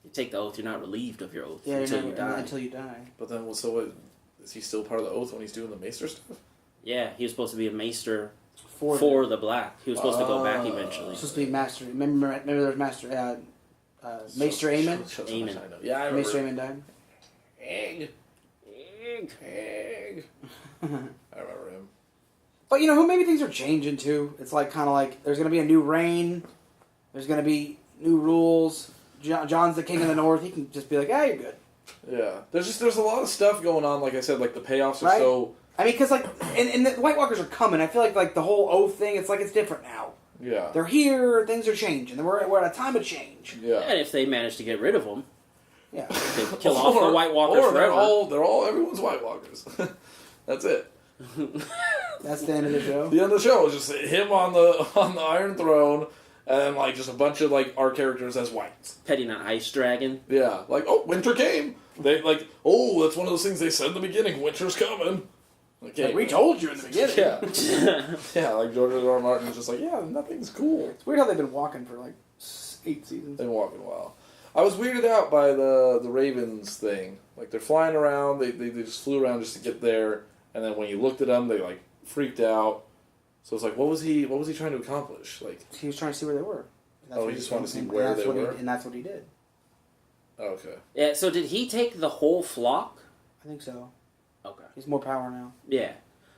You take the oath, you're not relieved of your oath yeah, until you're you never- die. Until you die. But then, so what, is he still part of the oath when he's doing the Maester stuff? Yeah, he was supposed to be a maester For for the black. He was supposed to go back Oh. eventually. supposed to be master. Remember there was master. Maester Aemon. Shows how Aemon. much I know. Yeah, I remember. Maester Aemon died. Egg. I remember him. But you know who maybe things are changing too. It's like kind of like there's gonna be a new reign. There's gonna be new rules. John's the king of the north. He can just be like, "Ah, you're good." Yeah, there's a lot of stuff going on. Like I said, like the payoffs are Right. so. I mean, because like, and the White Walkers are coming. I feel like the whole oath thing. It's like it's different now. Yeah. They're here. Things are changing. We're at a time of change. Yeah. And if they manage to get rid of them, Yeah. they kill off the White Walkers or forever. they're all everyone's White Walkers. That's it. That's the end of the show. The end of the show is just him on the Iron Throne, and like just a bunch of like our characters as whites. Petting an ice dragon. Yeah, like winter came. They like that's one of those things they said in the beginning. Winter's coming. Okay, Like we told you in the beginning. Yeah, yeah. Like George R. R. Martin was just like, yeah, nothing's cool. It's weird how they've been walking for like 8 seasons. They've been walking a while. I was weirded out by the Ravens thing. Like they're flying around. They just flew around just to get there, and then when you looked at them, they like freaked out. So it's like, what was he trying to accomplish? Like He was trying to see where they were. Oh, he just wanted to see where they were? And that's what he did. okay. Yeah, so did he take the whole flock? I think so. Okay. He's more power now. Yeah.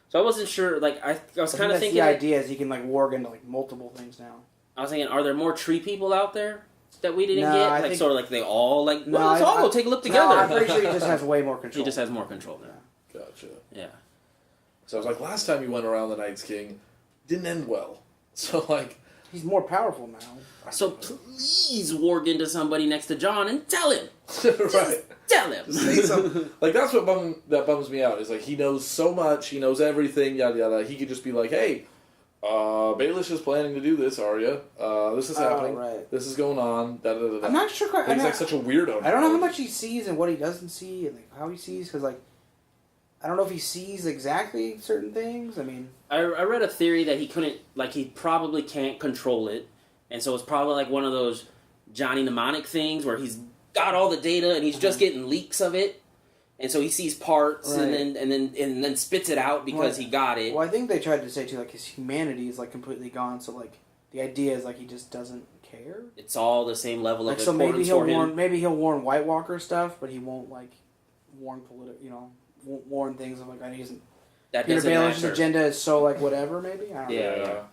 So I wasn't sure, like, I was kind of thinking... the idea is he can, like, warg into, like, multiple things now. I was thinking, are there more tree people out there that we didn't No, get? I Like, think- sort of like they all, like, No, well, let's all go take a look together. No, I'm pretty sure he just has way more control. He just has more control now. Gotcha. Yeah. So I was like, last time you went around the Night's King, didn't end well. So like, He's more powerful now. So please warg into somebody next to John and tell him. right. Tell him. Just say something. Like that's what bums me out. Is like he knows so much, he knows everything, yada yada. He could just be like, hey, Baelish is planning to do this, Arya. This is happening. Right. This is going on. Da, da, da, da. I'm not sure quite. But he's like such a weirdo. I don't know how much he sees and what he doesn't see and like how he sees because like I don't know if he sees exactly certain things. I mean, I read a theory that he couldn't, like, he probably can't control it, and so it's probably like one of those Johnny Mnemonic things where he's got all the data and he's just getting leaks of it, and so he sees parts Right. and then spits it out because he got it. well, I think they tried to say too like his humanity is like completely gone. So like the idea is like he just doesn't care. It's all the same level Like of so importance for him. maybe he'll warn White Walker stuff, but he won't like warn won't warn things of like he doesn't. That Peter doesn't Baelish's matter. agenda is so like whatever maybe. I don't know.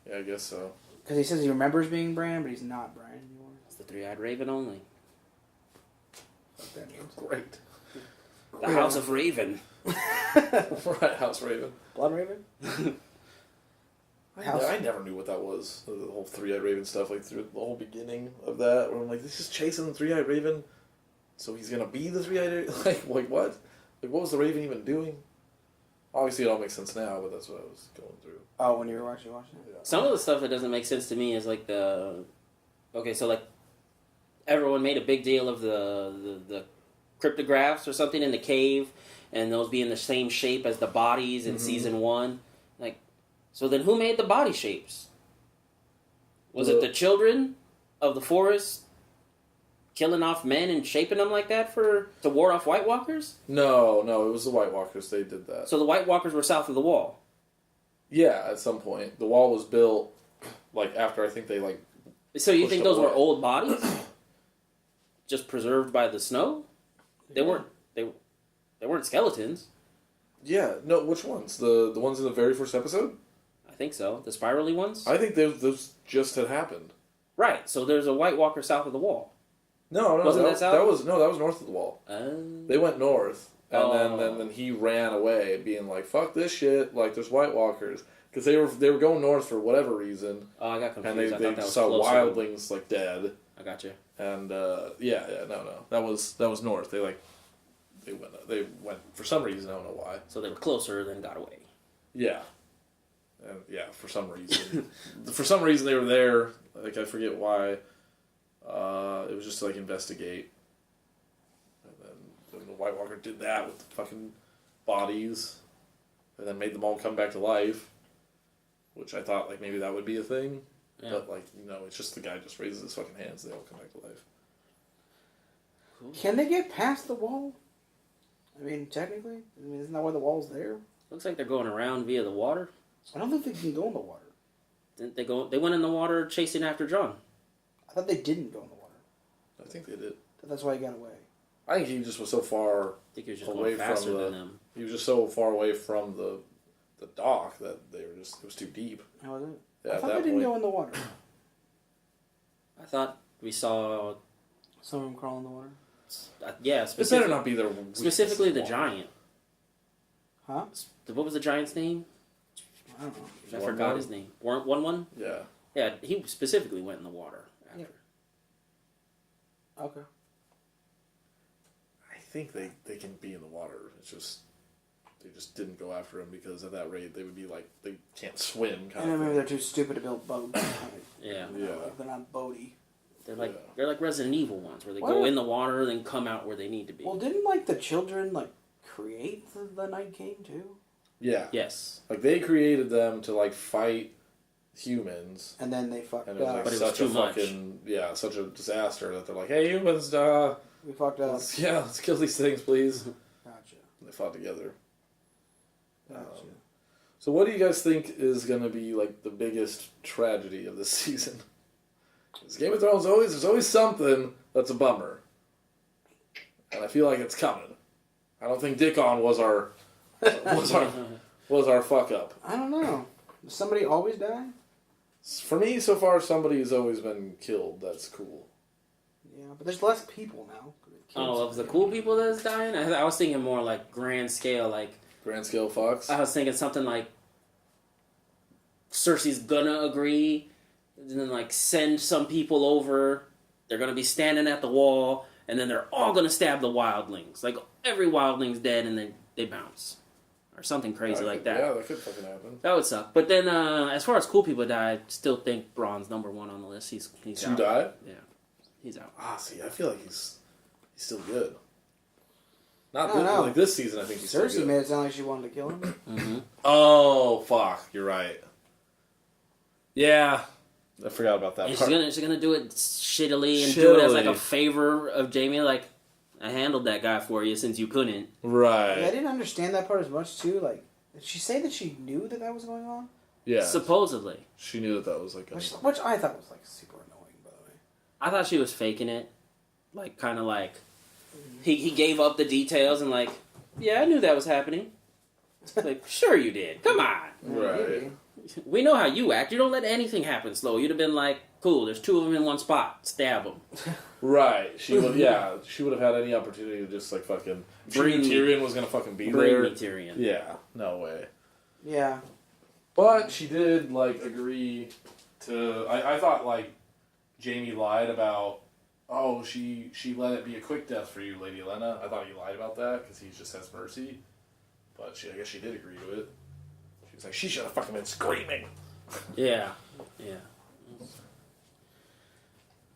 Yeah, I guess so. Because he says he remembers being Bran, but he's not Bran anymore. It's the three-eyed raven only. Fuck that means. Great. The House of Raven. Right, House Raven. Blood Raven. I never knew what that was. The whole three-eyed raven stuff, like through the whole beginning of that, where I'm like, this is chasing the three-eyed raven, so he's gonna be the three-eyed like what? Like what was the raven even doing? Obviously, it all makes sense now, but that's what I was going through. Oh, when you were actually watching it. Yeah. Some of the stuff that doesn't make sense to me is like so like everyone made a big deal of the cryptographs or something in the cave, and those being the same shape as the bodies in season 1. Like, so then who made the body shapes? Was it the children of the forest killing off men and shaping them like that to ward off White Walkers? No, it was the White Walkers. They did that. So the White Walkers were south of the wall. Yeah, at some point, the wall was built like after I think they like. So you pushed think them those were away. old bodies, just preserved by the snow? They weren't. They weren't skeletons. Yeah, no. Which ones? The ones in the very first episode? I think so. The spirally ones. I think those just had happened. Right. So there's a White Walker south of the wall. No, Wasn't that south? that was north of the wall. They went north, and then he ran away, being like, "Fuck this shit!" Like there's White Walkers because they were going north for whatever reason, Oh, I got confused. and I thought they that was saw closer. wildlings like dead, I got you. and no, that was north. They like They went for some reason. I don't know why. So they were closer, then got away. Yeah. Yeah, for some reason. For some reason they were there. Like, I forget why. It was just to, like, investigate. And then the White Walker did that with the fucking bodies. And then made them all come back to life. Which I thought, like, maybe that would be a thing. Yeah. But, like, it's just the guy just raises his fucking hands, they all come back to life. Cool. Can they get past the wall? I mean, technically? Isn't that why the wall's there? Looks like they're going around via the water. I don't think they can go in the water. Didn't they go? They went in the water chasing after John. I thought they didn't go in the water. I think they did. That's why he got away. I think he just was so far I think he was just away going faster from than them. He was just so far away from the dock that it was too deep. How was it? Yeah, I thought they didn't go in the water. I thought we saw some of them crawl in the water. Yeah, it better not be there. Specifically the giant. Huh? What was the giant's name? I don't know. I forgot his name. One? Yeah. Yeah, he specifically went in the water after. Yeah. Okay. I think they can be in the water. It's just they just didn't go after him because at that rate they would be like they can't swim. And then maybe they're too stupid to build boats. Yeah. Like they're not boaty. They're like Resident Evil ones where they go in the water and then come out where they need to be. Well, didn't the children create the Night King too? Yeah. Yes. Like they created them to fight humans, and then they fucked up. But it was too much. Such a disaster that they're like, hey humans, we fucked up. Let's kill these things, please. Gotcha. And they fought together. Gotcha. So what do you guys think is going to be the biggest tragedy of this season? Because Game of Thrones there's always something that's a bummer, and I feel like it's coming. I don't think Dickon was our fuck up. I don't know. Does somebody always die? For me, so far, somebody has always been killed. That's cool. Yeah, but there's less people now. Of the cool people that's dying? I was thinking more grand scale, Grand scale Fox? I was thinking something like Cersei's gonna agree, and then send some people over. They're gonna be standing at the wall, and then they're all gonna stab the wildlings. Every wildling's dead, and then they bounce. Or something crazy like that. Yeah, that could fucking happen. That would suck. But then, as far as cool people die, I still think Bronn's number one on the list. He's out. Die? Yeah, he's out. See, I feel like he's still good. Not good. This season, I think he's Cersei still good. made it sound like she wanted to kill him. Mm-hmm. Oh, fuck. You're right. Yeah. I forgot about that And part. she's gonna do it shittily and do it as a favor of Jaime. I handled that guy for you since you couldn't. Right. Yeah, I didn't understand that part as much too. Did she say that she knew that was going on? Yeah. Supposedly. She knew that was which I thought was super annoying, by the way. I thought she was faking it. He gave up the details and yeah, I knew that was happening. Sure you did. Come on. Right. We know how you act. You don't let anything happen slow. You'd have been cool, there's two of them in one spot. Stab them. Right. She would have had any opportunity to just fucking... Tyrion was going to fucking be there. Bring me Tyrion. Yeah. No way. Yeah. But she did, agree to... I thought, Jaime lied about... Oh, she let it be a quick death for you, Lady Olenna. I thought he lied about that because he just has mercy. But I guess she did agree to it. She was like, she should have fucking been screaming. Yeah. Yeah.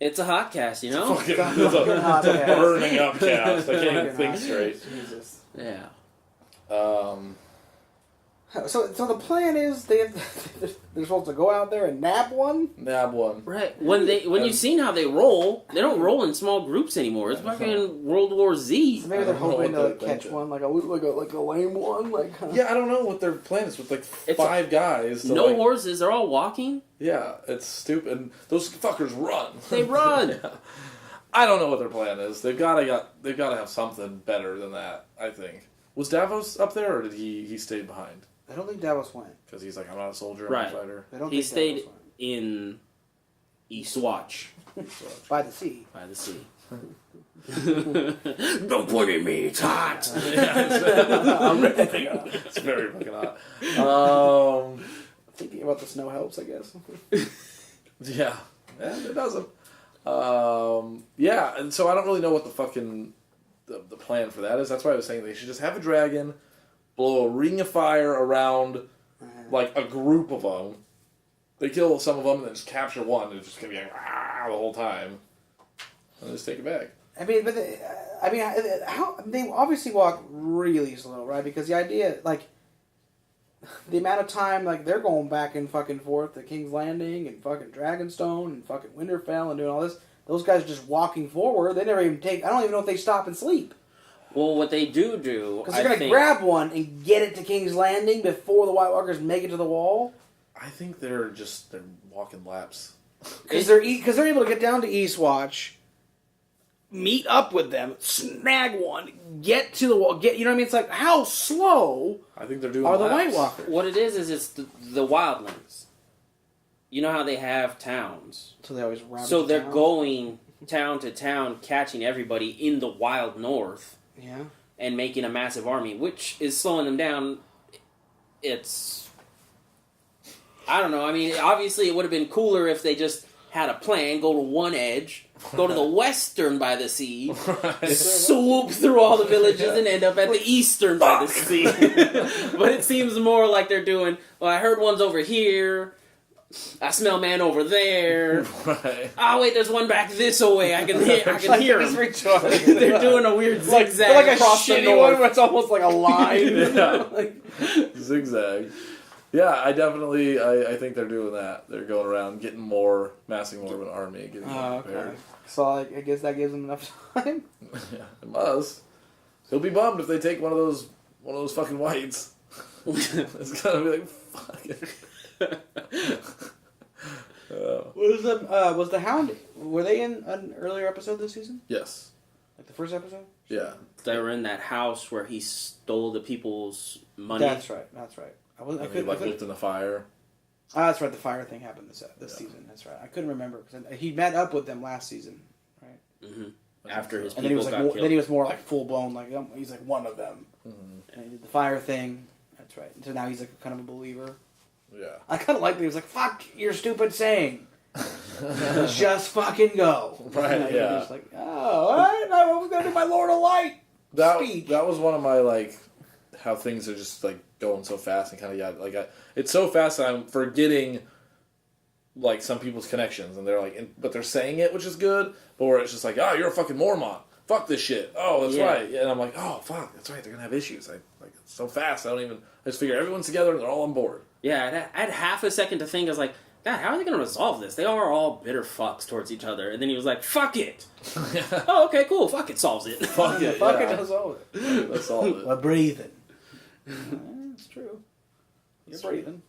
It's a hot cast, you know? It's a burning up cast. I can't even think straight. Jesus. Yeah. So the plan is they're supposed to go out there and nab one? Nab one. Right. When you've seen how they don't roll in small groups anymore. It's fucking World War Z. So maybe they're hoping to catch one, like a lame one. Yeah, I don't know what their plan is with 5 guys. To, no horses. They're all walking. Yeah, it's stupid. And those fuckers run. They run. Yeah. I don't know what their plan is. They've got to have something better than that. I think. Was Davos up there, or did he stay behind? I don't think Davos went. Because he's like, I'm not a soldier, I'm right. a fighter. He stayed in Eastwatch. By the sea. By the sea. Don't point at me, it's hot. It's very fucking hot. Thinking about the snow helps, I guess. Yeah, it doesn't. Yeah, and so I don't really know what the fucking the plan for that is. That's why I was saying they should just have a dragon, blow a ring of fire around like a group of them. They kill some of them and then just capture one. And it's just gonna be like the whole time, and just take it back. I mean, but how they obviously walk really slow, right? Because the idea, like, the amount of time, like, they're going back and fucking forth to King's Landing and fucking Dragonstone and fucking Winterfell and doing all this. Those guys are just walking forward. They never even take. I don't even know if they stop and sleep. Well, what they do, because they're gonna grab one and get it to King's Landing before the White Walkers make it to the wall. I think they're walking laps. Because they're able to get down to Eastwatch, meet up with them, snag one, get to the wall. You know what I mean? It's like, how slow I think they're doing are the laps. White Walkers? What it is it's the wildlings. You know how they have towns. So they always ravage So they're town? going town to town, catching everybody in the wild north. Yeah. And making a massive army, which is slowing them down. I don't know. I mean, obviously it would have been cooler if they just had a plan, go to one edge, go to the western by the sea, swoop through all the villages and end up at the eastern by the sea. But it seems more like they're doing, well, I heard one's over here, I smell man over there. Right. Oh wait, there's one back this way. I can hear him. They're doing a weird zigzag like a across the shitty north. one where it's almost like a line. Yeah. Zigzag. Yeah, I definitely. I think they're doing that. They're going around massing more of an army, getting more prepared. Okay. So I guess that gives them enough time. Yeah, it must. He'll be bummed if they take one of those fucking whites. It's gonna be like fuck it. Was the Hound? Were they in an earlier episode this season? Yes. Like the first episode? Yeah. They were in that house where he stole the people's money. That's right. I He looked in the fire. Oh, that's right. The fire thing happened this season. That's right. I couldn't remember because he met up with them last season, right? Mm-hmm. After his and then he people was got like, killed. then he was more like full blown, like he's like one of them. Mm-hmm. And he did the fire thing. That's right. So now he's like kind of a believer. Yeah. I kind of like that he was like, "Fuck your stupid saying." Just fucking go. Right, yeah. Just like, oh, all right, I was going to do my Lord of Light speech. That was one of my, like, how things are just, like, going so fast and kind of, it's so fast that I'm forgetting, like, some people's connections. And they're like, but they're saying it, which is good. But where it's just like, oh, you're a fucking Mormon. Fuck this shit. Oh, that's right. And I'm like, oh, fuck, that's right. They're going to have issues. It's so fast. I just figure everyone's together and they're all on board. Yeah, I had half a second to think. I was like, God, how are they going to resolve this? They are all bitter fucks towards each other. And then he was like, fuck it. Oh, okay, cool. Fuck it solves it. Fuck it. Fuck it does solve it. That's all it. We're breathing. It's true. You're breathing.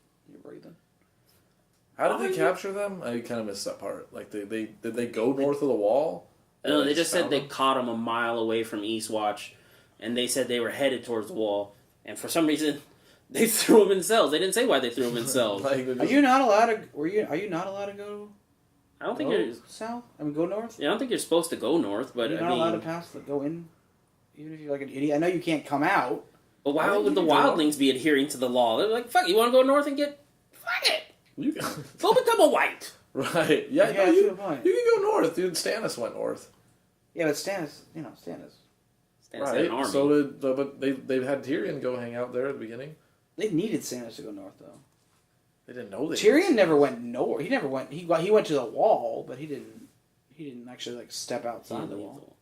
How did they capture them? I kind of missed that part. Like, did they go north of the wall? No, they just said they caught him a mile away from Eastwatch. And they said they were headed towards the wall. And for some reason, they threw him in cells. They didn't say why they threw him in cells. Like, Are you not allowed to? Are you not allowed to go? I don't think you're south. I mean, go north. Yeah, I don't think you're supposed to go north, but You're not allowed to go in, even if you're like an idiot. I know you can't come out. But why would the wildlings be adhering to the law? They're like, fuck, you want to go north and fuck it. Go become a white. Right. Yeah, Yeah, no, that's a good point. you can go north. Dude, Stannis went north. Yeah, but Stannis. Stannis Right. had an army. So but they had Tyrion go hang out there at the beginning. They needed Stannis to go north, though. They didn't know they. Tyrion never went north. He never went. He went to the wall, but he didn't actually like step outside the wall.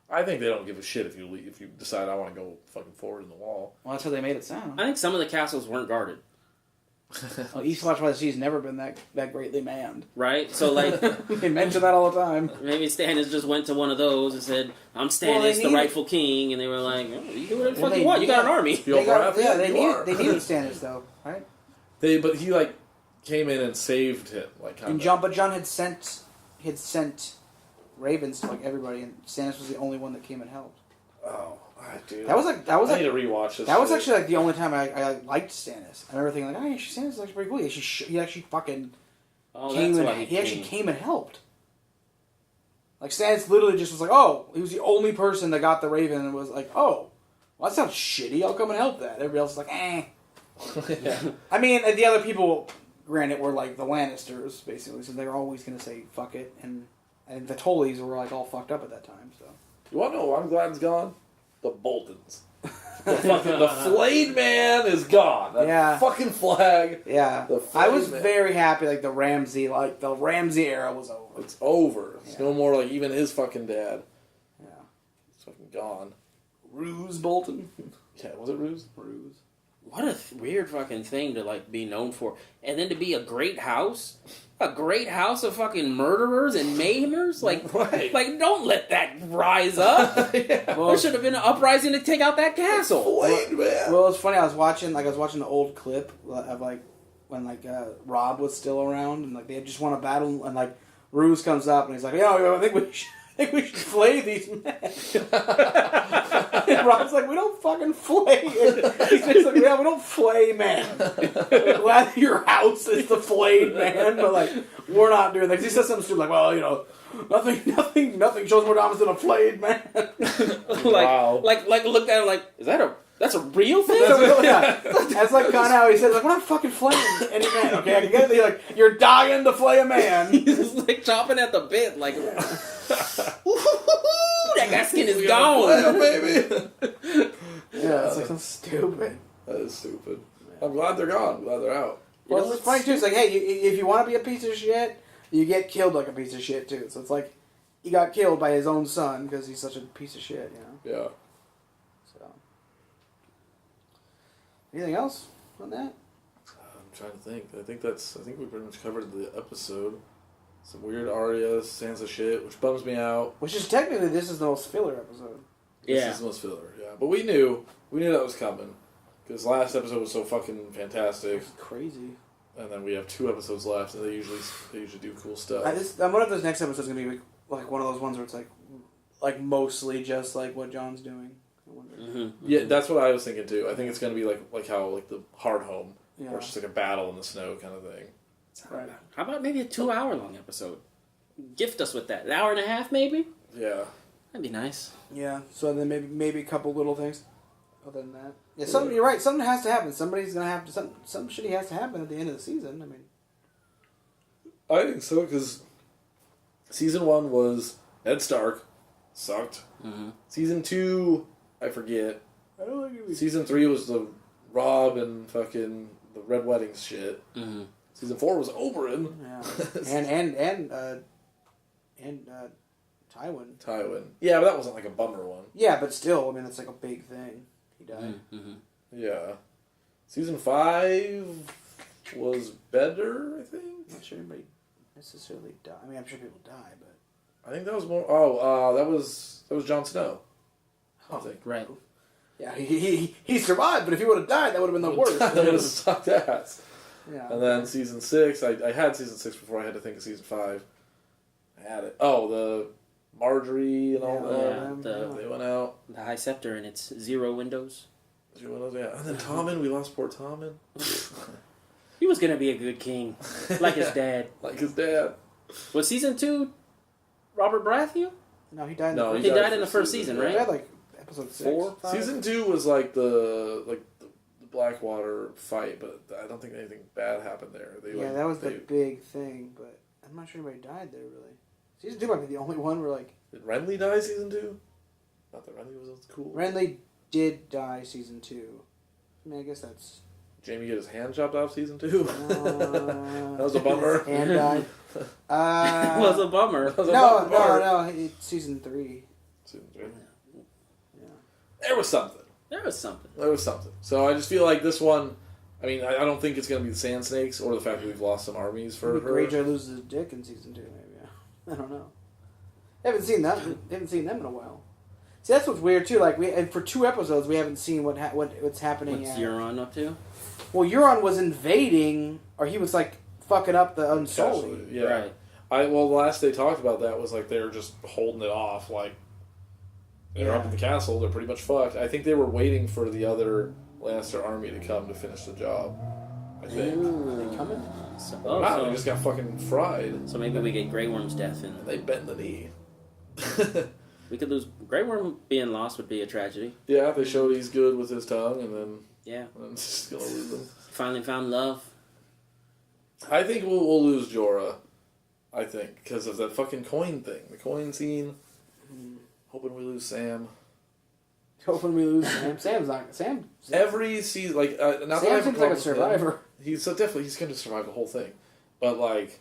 I think they don't give a shit if you leave, if you decide I want to go fucking forward in the wall. Well, that's how they made it sound. I think some of the castles weren't guarded. Eastwatch by the Sea has never been that greatly manned. Right? So, like... They mention that all the time. Maybe Stannis just went to one of those and said, I'm Stannis, the rightful king. And they were like, oh, you do whatever the fuck you want. You got an army. They needed Stannis, though, right? But he, like, came in and saved him. Like, and John had sent ravens to, like, everybody, and Stannis was the only one that came and helped. Oh, dude. I need to rewatch this. That was actually like the only time I liked Stannis. I remember thinking like, oh yeah, Stannis is actually pretty cool. He actually fucking came and helped. Like Stannis literally just was like, oh, he was the only person that got the raven and was like, oh, well that sounds shitty. I'll come and help that. Everybody else was like, eh. Yeah. I mean, the other people, granted, were like the Lannisters basically, so they were always gonna say fuck it, and the Tullys were like all fucked up at that time. So You want to know who I'm glad is gone? The Boltons. The flayed man is gone. That fucking flag. Yeah. I was very happy. Like the Ramsey era was over. It's over. It's no more like even his fucking dad. Yeah. It's fucking gone. Ruse Bolton. Yeah, was it Ruse? Ruse. What a weird fucking thing to like be known for, and then to be a great house of fucking murderers and mayhemers. Like, right. Like don't let that rise up. Yeah. Well, there should have been an uprising to take out that castle. Flayed man. Well, it's funny. I was watching the old clip of like when like Rob was still around, and like they had just won a battle, and like Ruse comes up and he's like, "Yo, I think we should flay these men." And Rob's like, "We don't fucking flay." He's just like, "Yeah, we don't flay men." I'm glad your house is the flayed man, but like we're not doing that. He says something stupid like, "Well, you know, nothing shows more dominance than a flayed man." Wow. Like looked at it like, that's a real thing? Yeah. That's like kind of how he says, like, we're not fucking flaying any man, okay? I can get it. Like, you're dying to flay a man. He's like chomping at the bit, like, that guy's skin is gone. Baby. Yeah, it's like so stupid. That is stupid. I'm glad they're gone. I'm glad they're out. Well, it's funny too. It's like, hey, if you want to be a piece of shit, you get killed like a piece of shit too. So it's like, he got killed by his own son because he's such a piece of shit, you know? Yeah. So. Anything else on that? I'm trying to think. I think we pretty much covered the episode. Some weird Arya, Sansa shit, which bums me out. Which is technically, this is the most filler episode. This is the most filler, yeah. But we knew that was coming. Because last episode was so fucking fantastic. It's crazy. And then we have 2 episodes left, and they usually do cool stuff. I wonder if this next episode's gonna be like one of those ones where it's like mostly just like what John's doing. I wonder. Mm-hmm. Yeah, that's what I was thinking too. I think it's gonna be like how like the Hard Home, Yeah. where it's just like a battle in the snow kind of thing. Right. How about maybe a 2-hour long episode? Gift us with that. An hour and a half, maybe? Yeah. That'd be nice. Yeah. So then maybe a couple little things. Other than that, yeah. Something you're right. Something has to happen. Somebody's gonna have to. Some shitty has to happen at the end of the season. I mean. I think so, because season 1 was Ned Stark. Sucked. Mm-hmm. Season 2, I forget. I don't think it was... Season 3 was the Rob and fucking the Red Weddings shit. Mm-hmm. Season 4 was Oberyn. Yeah. and Tywin. Tywin. Yeah, but that wasn't like a bummer one. Yeah, but still, I mean, it's like a big thing. He died. Mm-hmm. Yeah. Season 5 was better, I think. I'm not sure anybody necessarily died. I mean, I'm sure people die, but I think that was more. Oh, that was Jon Snow. I think. Right. yeah, he survived. But if he would have died, that would have been the worst. That would have sucked ass. Yeah. And then season 6, I had season 6 before I had to think of season 5. I had it. Oh, the Marjorie and all that. They went out. The High Scepter and its 0 windows. 0 windows, yeah. And then Tommen, we lost poor Tommen. He was gonna be a good king, like his dad. Like his dad. Was season 2 Robert Baratheon? No, he died. No, He died in the first season, He right? died like episode 6. 4, 5? Season 2 was like the Blackwater fight, but I don't think anything bad happened there. Yeah, that was the big thing, but I'm not sure anybody died there really. Season 2 might be the only one where like. Did Renly die season 2? Not that Renly was cool. Renly did die season 2. I mean, I guess that's. Jamie get his hand chopped off season 2. That was a bummer. Hand died. It was a bummer. No. It's season 3. Season 3. Yeah. There was something. There was something. So I just feel like this one. I mean, I don't think it's going to be the Sand Snakes or the fact that we've lost some armies for Maybe her. Greyjoy loses his dick in season 2. Maybe. I don't know. Haven't seen them in a while. See, that's what's weird too. Like for 2 episodes, we haven't seen what's happening. What's Euron up to? Well, Euron was invading, or he was like fucking up the Unsullied. Yeah. Right. The last they talked about that was like they were just holding it off. Like they're up in the castle, they're pretty much fucked. I think they were waiting for the other Lannister army to come to finish the job. I think. Are they coming? They just got fucking fried. So maybe we get Grey Worm's death in. They bent the knee. We could lose. Grey Worm being lost would be a tragedy. Yeah, they showed he's good with his tongue, and then I'm just gonna lose him. Finally found love. I think we'll lose Jorah. I think because of that fucking coin thing, the coin scene. Hoping we lose lose Sam. Hoping we lose Sam. Sam's not. Every season, like not Sam seems like a survivor. He's going to survive the whole thing, but like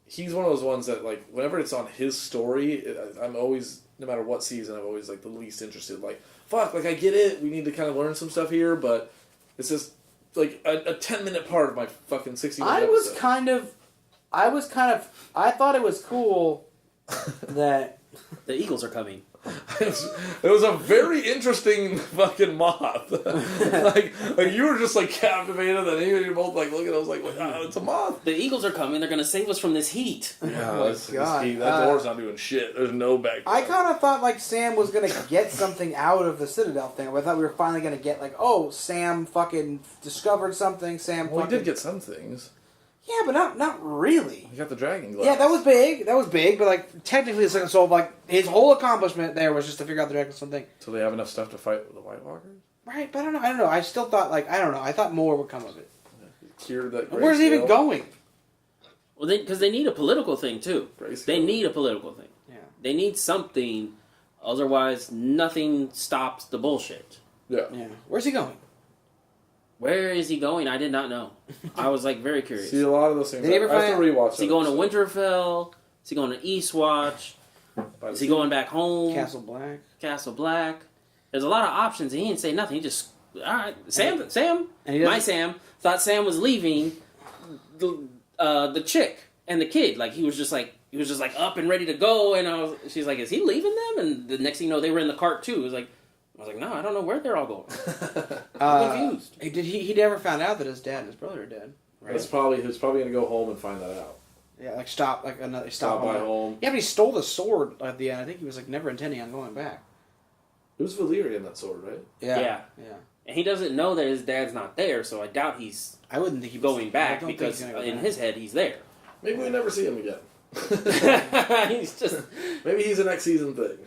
he's one of those ones that like whenever it's on his story, I'm always, no matter what season, I'm always like the least interested. Like fuck, like I get it, we need to kind of learn some stuff here, but it's just like a 10-minute part of my fucking 60-minute episode. I thought it was cool that The Eagles are coming. It was a very interesting fucking moth. like you were just like captivated, and you were both like looking. I was like, wow, it's a moth. The Eagles are coming. They're going to save us from this heat. Yeah, Oh this God. heat, that door's not doing shit. There's no back. I kind of thought like Sam was gonna get something out of the Citadel thing. I thought we were finally gonna get like, oh, Sam fucking discovered something. Sam. Well, he fucking... did get some things. Yeah, but not really. He got the dragon glass. Yeah, that was big. But like technically, it's like so like his whole accomplishment there was just to figure out the dragon something. So they have enough stuff to fight with the White Walkers. Right, but I don't know. I still thought like I don't know. I thought more would come of it. Cured that. Where's he even going? Well, because they need a political thing too. They need a political thing. Yeah. They need something. Otherwise, nothing stops the bullshit. Yeah. Yeah. Where's he going? Where is he going? I did not know. I was like very curious. See, a lot of those things. Did he ever I have to rewatch. Is he going to Winterfell? Is he going to Eastwatch? Is he going back home? Castle Black. Castle Black. There's a lot of options, and he didn't say nothing. He just, all right, Sam, And he my Sam, thought Sam was leaving the chick and the kid. Like, he was just like up and ready to go, and she's like, is he leaving them? And the next thing you know, they were in the cart, too. I was like, no, I don't know where they're all going. I'm confused. He never found out that his dad and his brother are dead. Right? He's probably going to go home and find that out. Yeah, like stop by home. Yeah, but he stole the sword at the end. I think he was like never intending on going back. It was Valyrian, that sword, right? Yeah. And he doesn't know that his dad's not there, so I doubt he's I wouldn't think he was going back because in his head he's there. Maybe we never see him again. He's just maybe he's a next season thing.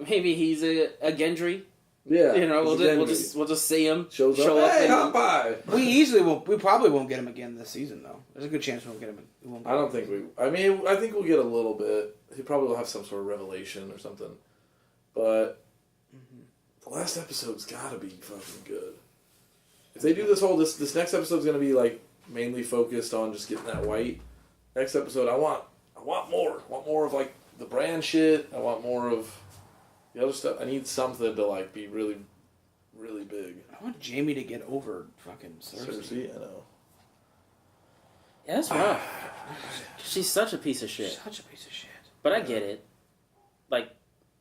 maybe he's a Gendry. Yeah, we'll just see him show up. Hey, hop by. We probably won't get him again this season though. There's a good chance we won't get him. I don't think we. I mean, I think we'll get a little bit. He probably will have some sort of revelation or something. But the last episode's got to be fucking good. If they do this next episode's going to be like mainly focused on just getting that white. Next episode, I want more. I want more of like the brand shit. I want more of the other stuff. I need something to like be really, really big. I want Jamie to get over fucking Cersei. I know. Yeah, that's rough. She's such a piece of shit. Such a piece of shit. But I get it. Like,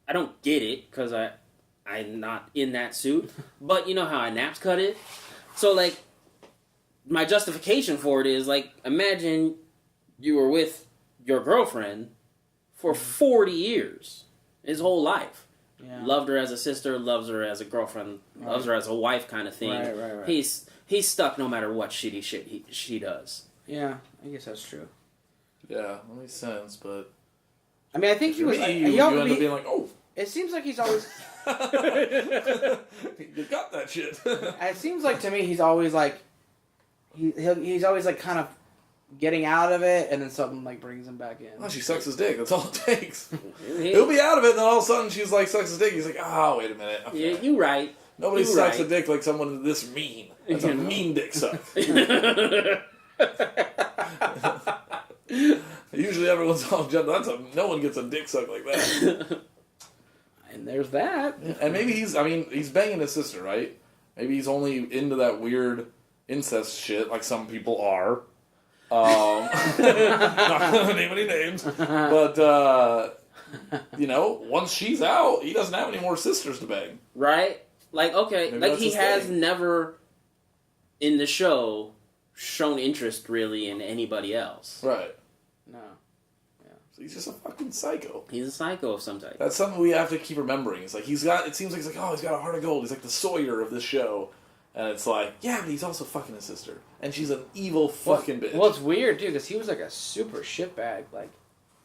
I don't get it because I'm not in that suit. But you know how I naps cut it? So, like, my justification for it is, like, imagine you were with your girlfriend for 40 years. His whole life. Yeah. Loved her as a sister, loves her as a girlfriend, loves her as a wife kind of thing. Right. He's stuck no matter what shitty shit she does. Yeah, I guess that's true. Yeah, that makes sense, but... I mean, I think he was... you end up being like, oh... It seems like he's always... You got that shit. It seems like to me he's always like... He's always like kind of getting out of it, and then something like brings him back in. Oh, she sucks his dick. That's all it takes. He'll be out of it, and then all of a sudden she's like, sucks his dick. He's like, oh, wait a minute. Okay. Yeah, you right. Nobody sucks a dick like someone this mean. That's a mean dick suck. Usually everyone's all gentle. No one gets a dick suck like that. And there's that. And maybe he's banging his sister, right? Maybe he's only into that weird incest shit like some people are. Not gonna name any names. But, once she's out, he doesn't have any more sisters to bang. Right? Like, okay, Maybe like he has never, in the show, shown interest really in anybody else. Right. No. So he's just a fucking psycho. He's a psycho of some type. That's something we have to keep remembering. It's like it seems like he's got a heart of gold. He's like the Sawyer of this show. And it's like, yeah, but he's also fucking his sister. And she's an evil fucking bitch. Well, it's weird, too, because he was like a super shitbag, like,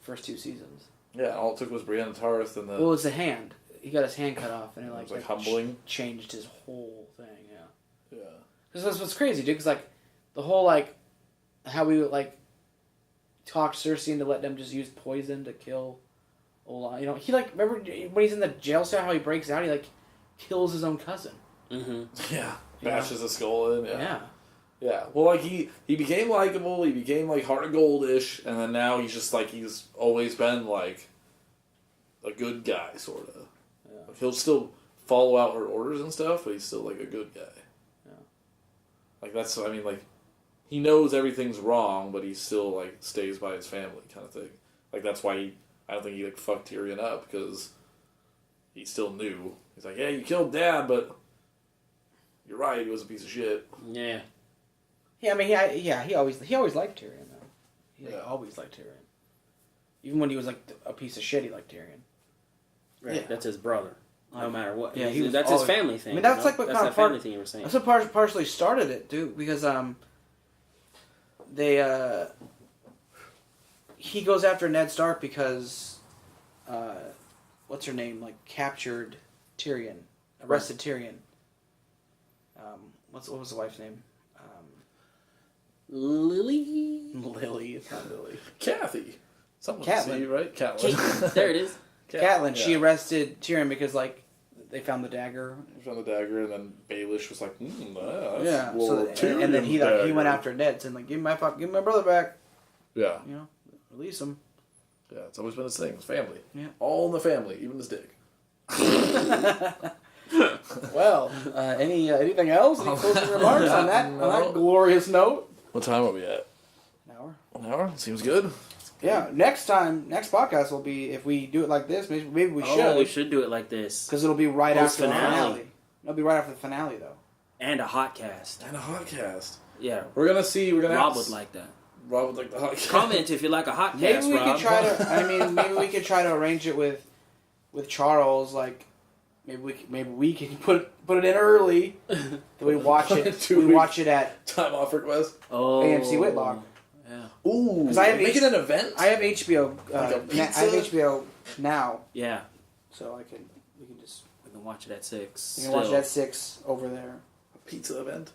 first 2 seasons. Yeah, all it took was Brienne Tarth and the... Well, it was the hand. He got his hand cut off, and it was like humbling. Changed his whole thing, yeah. Yeah. Because that's what's crazy, dude, because, like, the whole, like, how we, like, talked Cersei into letting them just use poison to kill You know, he like remember when he's in the jail cell how he breaks out, he like kills his own cousin. Mm-hmm. Yeah, bashes his skull in. Yeah. Yeah, well, like, he became likable, he became, like, heart of gold-ish, and then now he's just, like, he's always been, like, a good guy, sort of. Yeah. Like, he'll still follow out her orders and stuff, but he's still, like, a good guy. Yeah. Like, that's, I mean, like, he knows everything's wrong, but he still, like, stays by his family, kind of thing. Like, that's why I don't think he, like, fucked Tyrion up, because he still knew. He's like, yeah, you killed Dad, but you're right, he was a piece of shit. Yeah. Yeah, I mean, he always liked Tyrion though. He always liked Tyrion. Even when he was like a piece of shit, he liked Tyrion. Right. Yeah. That's his brother. No matter what. Yeah, that's his family thing. I mean, that's like what that's kind that of family thing you were saying. That's what partially started it, dude. Because he goes after Ned Stark because what's her name? Like captured Tyrion, arrested Tyrion. What was the wife's name? Lily? Lily, it's not Lily. Kathy. Something Catelyn. C, right? Catelyn. There it is. Catelyn. She arrested Tyrion because like they found the dagger. They found the dagger, and then Baelish was like, that's yeah. And then he went after Ned, saying like, give me my brother back. Yeah. You know, release him. Yeah, it's always been his thing. It's family. Yeah. All in the family, even his dick. Well, anything else? Any closing remarks on that glorious note? What time are we at? An hour. An hour? Seems good. Yeah, next podcast will be, if we do it like this, maybe we should. Oh, we should do it like this. Because it'll be right after the Post-finale. finale. It'll be right after the finale, though. And a hot cast. And a hot cast. Yeah. We're gonna see. Rob would like that. Rob would like the hot cast. Comment if you like a hot Maybe cast, we Rob. could try to. Maybe we could try to arrange it with Charles. Like, maybe we can put it in early. Then we watch it. We watch it at Time off request. AMC Whitlock. Yeah. Ooh, because I have make it an event. I have HBO. Like a I have pizza? HBO now. Yeah. So we can just We can watch it at 6. we can watch it at 6 over there. A pizza event.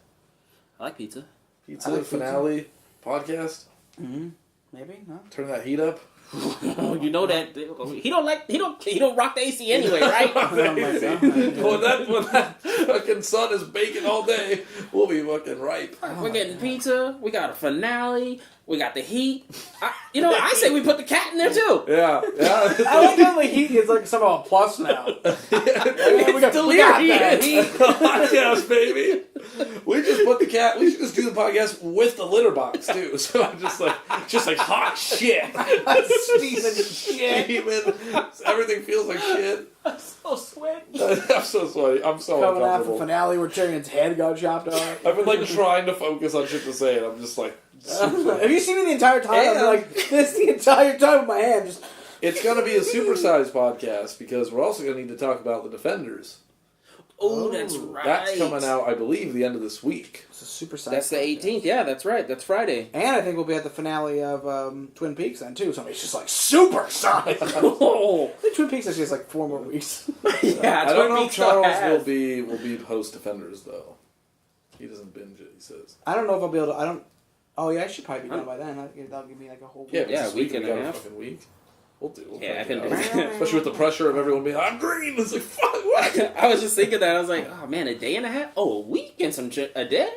I like pizza. Pizza I like finale podcast. Mm-hmm. Maybe no. Turn that heat up. You know that he don't rock the AC anyway, right? when that fucking sun is baking all day, we'll be fucking ripe. We're getting pizza. We got a finale. We got the heat. I say we put the cat in there too. Yeah. I like how the heat is like somehow a plus now. We got that heat. Podcast, baby. We just put the cat. We should just do the podcast with the litter box too. So I'm just like hot shit. Steaming shit. Steaming. Everything feels like shit. I'm so sweaty. I'm so sweaty. I'm so Coming off uncomfortable. the finale where Tyrion's head got chopped off. I've been like trying to focus on shit to say, and I'm just like. Have you seen me the entire time? I've been like this the entire time with my hand. Just. It's going to be a supersized podcast because we're also going to need to talk about the Defenders. Oh, that's right. That's coming out, I believe, the end of this week. It's a super size. That's the 18th. Yeah, that's right. That's Friday. And I think we'll be at the finale of Twin Peaks then too. So it's just like super size. Oh. The Twin Peaks actually has like 4 more weeks. Yeah, I don't know if Charles has. will be host Defenders though. He doesn't binge it. He says. I don't know if I'll be able to. I don't. Oh yeah, I should probably be done by then. That'll give me like a whole week. Yeah, but this week week and we a got half. a fucking week. We'll do. Yeah, I can do it. it. Especially with the pressure of everyone being, I'm green. It's like, fuck, what? I was just thinking that. I was like, oh man, a day and a half? Oh, a week and some shit. A day?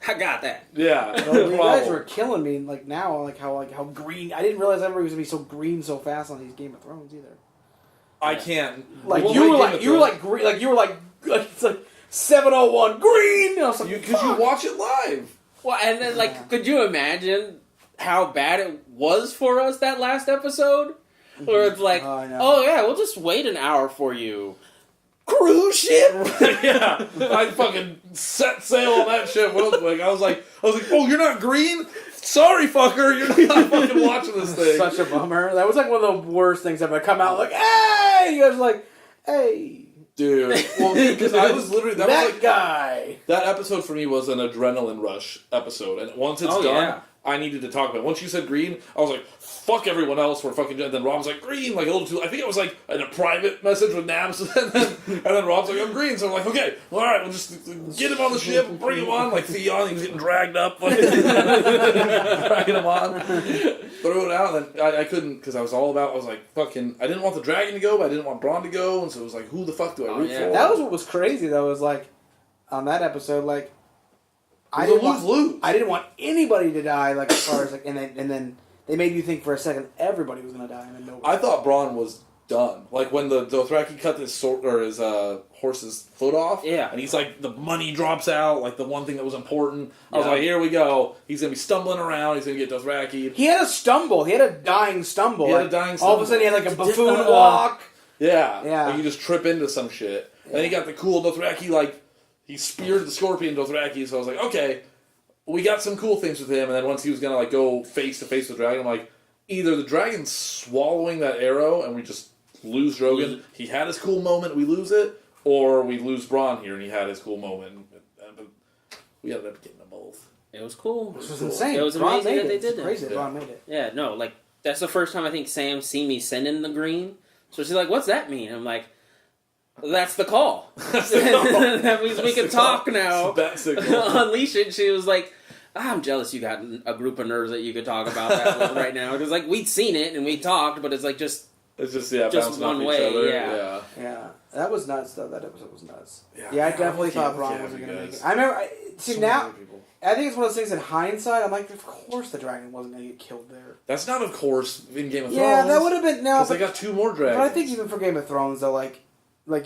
I got that. Yeah, no You guys problem. were killing me like now, like how green. I didn't realize everybody was gonna be so green so fast on these Game of Thrones either. I can't. Like We'll you make were Game like of you were Thrones. like green, like you were like it's like 701 green. You know, so Because you watch it live. Well, and then like, could you imagine how bad it was for us that last episode? Where it's like, I know. oh yeah, we'll just wait an hour for you. Cruise ship? Yeah, I fucking set sail on that shit real quick. I was like, oh, you're not green? Sorry, fucker, you're not fucking watching this thing. Such a bummer. That was like one of the worst things ever. Come out like, hey, you guys were like, hey, Dude, well, because I was literally that was like guy. that episode for me was an adrenaline rush episode, and once it's done, yeah. I needed to talk about it. Once you said green, I was like, fuck everyone else, we're fucking... And then Rob's like, green, like a little too... I think it was like in a private message with Nabs, and then Rob's like, I'm green, so I'm like, okay, alright, we'll just get him on the ship, bring him on, like Theon, he was getting dragged up, like, dragging him on. throw it out, and then I couldn't, because I was like, fucking, I didn't want the dragon to go, but I didn't want Braun to go, and so it was like, who the fuck do I root for? That was what was crazy, though, was like, on that episode, like, I didn't want anybody to die, like, as far as, like, and then they made you think for a second everybody was going to die, and then nobody. I thought Braun was done. Like, when the Dothraki cut his horse's foot off, and he's like, the money drops out, like, the one thing that was important. I was like, here we go. He's going to be stumbling around. He's going to get Dothraki. He had a stumble. He had a dying stumble. All of a sudden, he had, like, a buffoon walk. Yeah. Like, you just trip into some shit. And then he got the cool Dothraki, like, he speared the scorpion Dothraki, so I was like, okay, we got some cool things with him, and then once he was going to, like, go face-to-face with the dragon, I'm like, either the dragon's swallowing that arrow, and we just lose Drogon, he had his cool moment, we lose it, or we lose Braun here, and he had his cool moment. But we ended up getting them both. It was cool. This was insane. It was Braun amazing that they did that. Crazy that Braun made it. Yeah, no, like, that's the first time I think Sam seen me send in the green. So she's like, what's that mean? I'm like, that's the call. That means we can talk now. Unleash it. She was like, I'm jealous you got a group of nerds that you could talk about that with right now. Because, like, we'd seen it and we talked, but it's like just one way. Yeah. That was nuts, though. That episode was nuts. Yeah, I definitely thought Braun wasn't going to make it. I remember, I think it's one of those things in hindsight, I'm like, of course the dragon wasn't going to get killed there. That's not, of course, in Game of Thrones. Yeah, that would have been, no. Because they got 2 more dragons. But I think even for Game of Thrones, though, like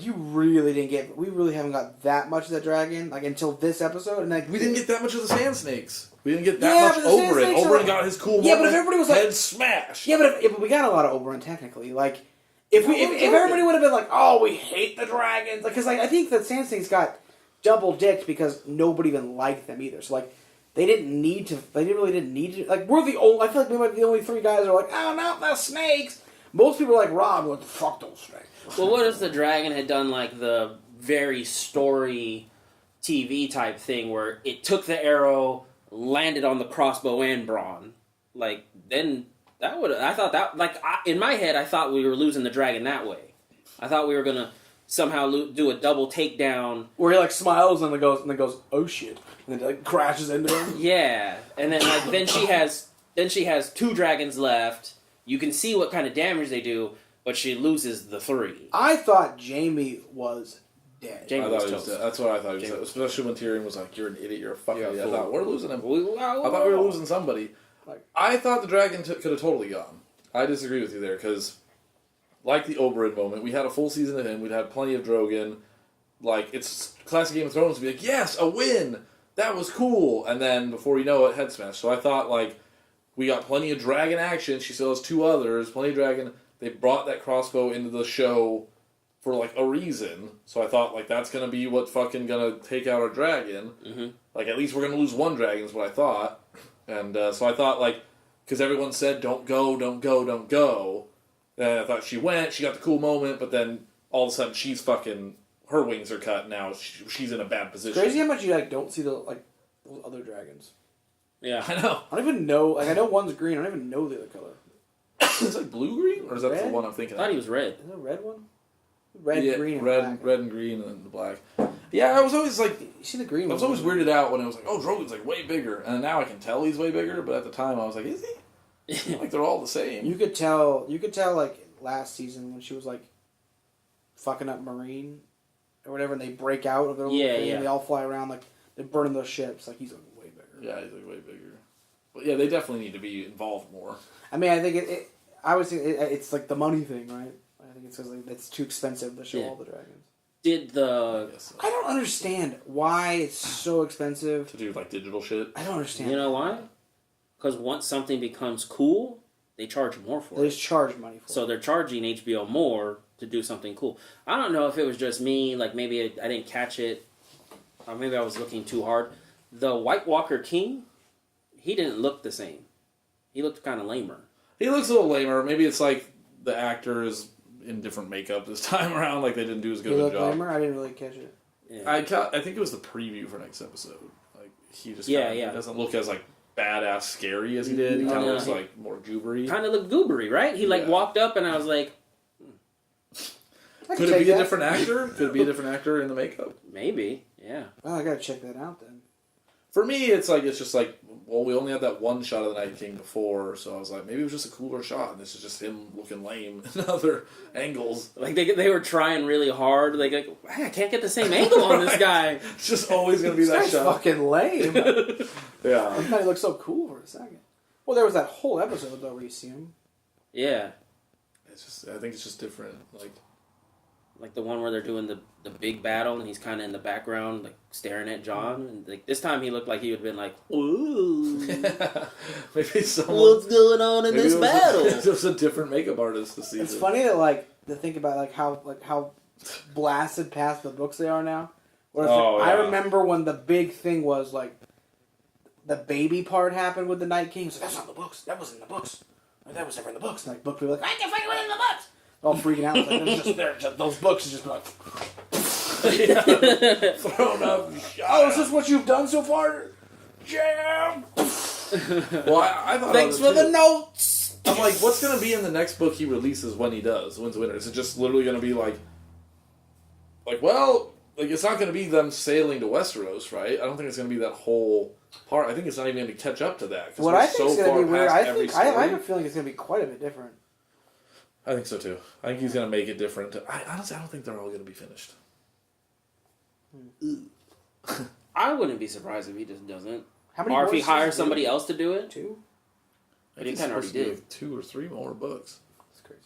you really didn't get, we really haven't got that much of the dragon, like, until this episode. And like we didn't get that much of the Sand Snakes. We didn't get that much Oberyn. Oberyn got his cool moment. Yeah, but if everybody was like, head smash. Yeah, but we got a lot of Oberyn, technically. Like, if everybody would have been like, oh, we hate the dragons. Like, because like, I think that Sand Snakes got double-dicked because nobody even liked them either. So, like, they really didn't need to, like, we're the only, I feel like we might be the only 3 guys who are like, oh, not the snakes. Most people are like, Rob, what the fuck those snakes? Well, what if the dragon had done, like, the very story TV type thing where it took the arrow, landed on the crossbow and Braun? Like, then that would, I thought that, like, in my head, I thought we were losing the dragon that way. I thought we were going to somehow do a double takedown. Where he, like, smiles and then goes, oh shit. And then, like, crashes into him. Yeah. And then, like, then she has 2 dragons left. You can see what kind of damage they do, but she loses the 3. I thought Jaime was dead. Jaime was toast. That's what I thought he was dead. Especially when Tyrion was like, you're an idiot, you're a fucking idiot. I thought, we're losing him. I thought we were losing somebody. I thought the dragon could have totally gone. I disagree with you there, because like the Oberyn moment, we had a full season of him, we'd had plenty of Drogon. Like, it's classic Game of Thrones to be like, yes, a win! That was cool! And then, before you know it, head smash. So I thought, like, we got plenty of dragon action, she still has 2 others, plenty of dragon. They brought that crossbow into the show for, like, a reason. So I thought, like, that's gonna be what fucking gonna take out our dragon. Mm-hmm. Like, at least we're gonna lose 1 dragon is what I thought. And so I thought, like, because everyone said, don't go, don't go, don't go. And I thought she went, she got the cool moment, but then all of a sudden she's fucking, her wings are cut now. She's in a bad position. It's crazy how much you, like, don't see those other dragons. Yeah, I know. I don't even know, like, I know one's green, I don't even know the other color. Is it blue-green? Or is that the one I'm thinking of? I thought he was red. Is it a red one? Red, green, and red, black. Red and green and the black. Yeah, I was always like... You see the green one? I was always weirded out when it was like, oh, Drogon's like way bigger. And now I can tell he's way bigger, but at the time I was like, is he? Like, they're all the same. You could tell, like, last season when she was, like, fucking up Marine or whatever, and they break out of their little thing, and they all fly around, like, they're burning those ships. Like, he's, like, way bigger. Yeah, he's, like, way bigger. But, yeah, they definitely need to be involved more. I mean, I think I would say it's, like, the money thing, right? I think it's because, like, it's too expensive to show all the dragons. I don't understand why it's so expensive. To do, like, digital shit? I don't understand. You know why? Because once something becomes cool, they charge more for it. They just charge money for it. So they're charging HBO more to do something cool. I don't know if it was just me, like maybe I didn't catch it, or maybe I was looking too hard. The White Walker King, he didn't look the same. He looked kind of lamer. He looks a little lamer. Maybe it's like the actor is in different makeup this time around, like they didn't do as good of a job. Lamer? I didn't really catch it. Yeah. I think it was the preview for next episode. Like he just he doesn't look as like badass scary as he did. He kind of looks like more goobery. Kind of looked goobery, right? He like walked up and I was like, Could it be a different actor? Could it be a different actor in the makeup? Maybe, yeah. Well, I gotta check that out then. For me, it's just like, well, we only had that one shot of the Night King before, so I was like, maybe it was just a cooler shot, and this is just him looking lame in other angles. Like they were trying really hard. Like hey, I can't get the same angle on this guy. It's just always going to be This that guy's shot. fucking lame. Yeah. I thought he looked so cool for a second. Well, there was that whole episode though where you see him. Yeah. I think it's just different. Like the one where they're doing the big battle and he's kind of in the background, like staring at John. And like this time he looked like he would have been like, "Ooh, Maybe someone. what's going on in this battle?" It was a different makeup artist this season. It's funny that to think about how blasted past the books they are now. Whereas, I remember when the big thing was the baby part happened with the Night King. Like, that's not in the books. That wasn't in the books. That was never in the books. And book people were like, I can't find it in the books. All freaking out. Like, those books are just like thrown up. Oh, is this what you've done so far? Jam. Well, I thought. Thanks for the notes. I'm like, what's going to be in the next book he releases when he does Wins Winter? Is it just literally going to be like, it's not going to be them sailing to Westeros, right? I don't think it's going to be that whole part. I think it's not even going to catch up to that. What I think is going to be weird, I have a feeling it's going to be quite a bit different. I think so too. I think he's going to make it different. Honestly, I don't think they're all going to be finished. I wouldn't be surprised if he just doesn't. How many or if he voices hires do somebody you- else to do it. 2? But he He's kind of supposed already to do did. 2 or 3 more books. That's crazy.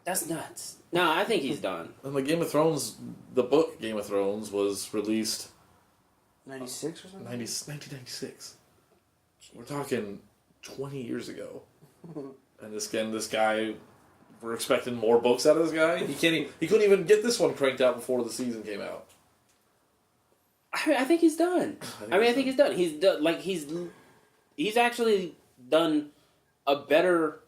That's nuts. No, I think he's done. And the Game of Thrones, the book Game of Thrones was released 96 or something? 1996. We're talking 20 years ago. And this guy, we're expecting more books out of this guy. He couldn't even get this one cranked out before the season came out. I think he's done. I think he's done. He's done. He's actually done a better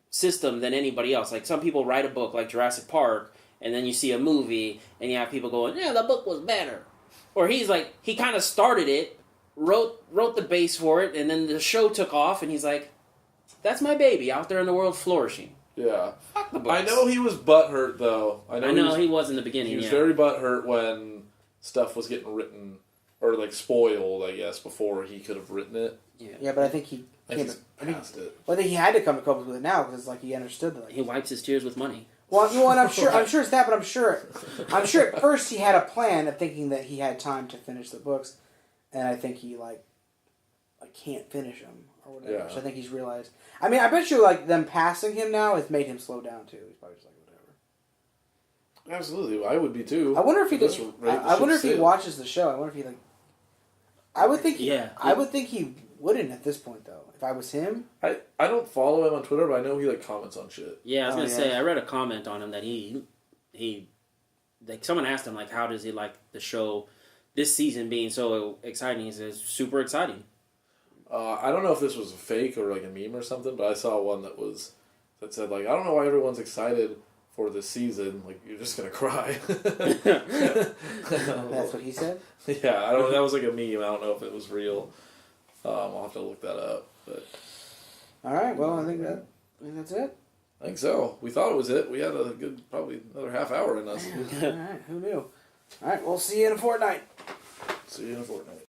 system than anybody else. Like some people write a book like Jurassic Park, and then you see a movie, and you have people going, "Yeah, the book was better." Or he kind of started it, wrote the base for it, and then the show took off, and he's like, "That's my baby out there in the world flourishing." Yeah. Fuck the books. I know he was butthurt, though. I know he was in the beginning. He was yeah. very butthurt when stuff was getting written, or spoiled, I guess, before he could have written it. Yeah, but I think he came. I think it. Well, I think he had to come to cope with it now because he understood that. He wipes his tears with money. Well, and I'm sure it's that, but I'm sure at first he had a plan of thinking that he had time to finish the books, and I think he can't finish them or whatever. Yeah. So I think he's realized. I mean, I bet you them passing him now has made him slow down too. He's probably just like whatever. Absolutely, I would be too. I wonder if he This does. rate I wonder if he should watches the show. I wonder if he I would think. Yeah. I would think he wouldn't at this point though. If I was him. I don't follow him on Twitter, but I know he comments on shit. Yeah, I was Oh, gonna yeah. say I read a comment on him that he someone asked him how does he like the show this season being so exciting. He says super exciting. I don't know if this was a fake or a meme or something, but I saw one that said I don't know why everyone's excited for this season. You're just gonna cry. That's what he said. Yeah, I don't. That was a meme. I don't know if it was real. I'll have to look that up. But All right. Well, I think that's it. I think so. We thought it was it. We had a good, probably another half hour in us. All right. Who knew? All right. We'll see you in a fortnight. See you in a fortnight.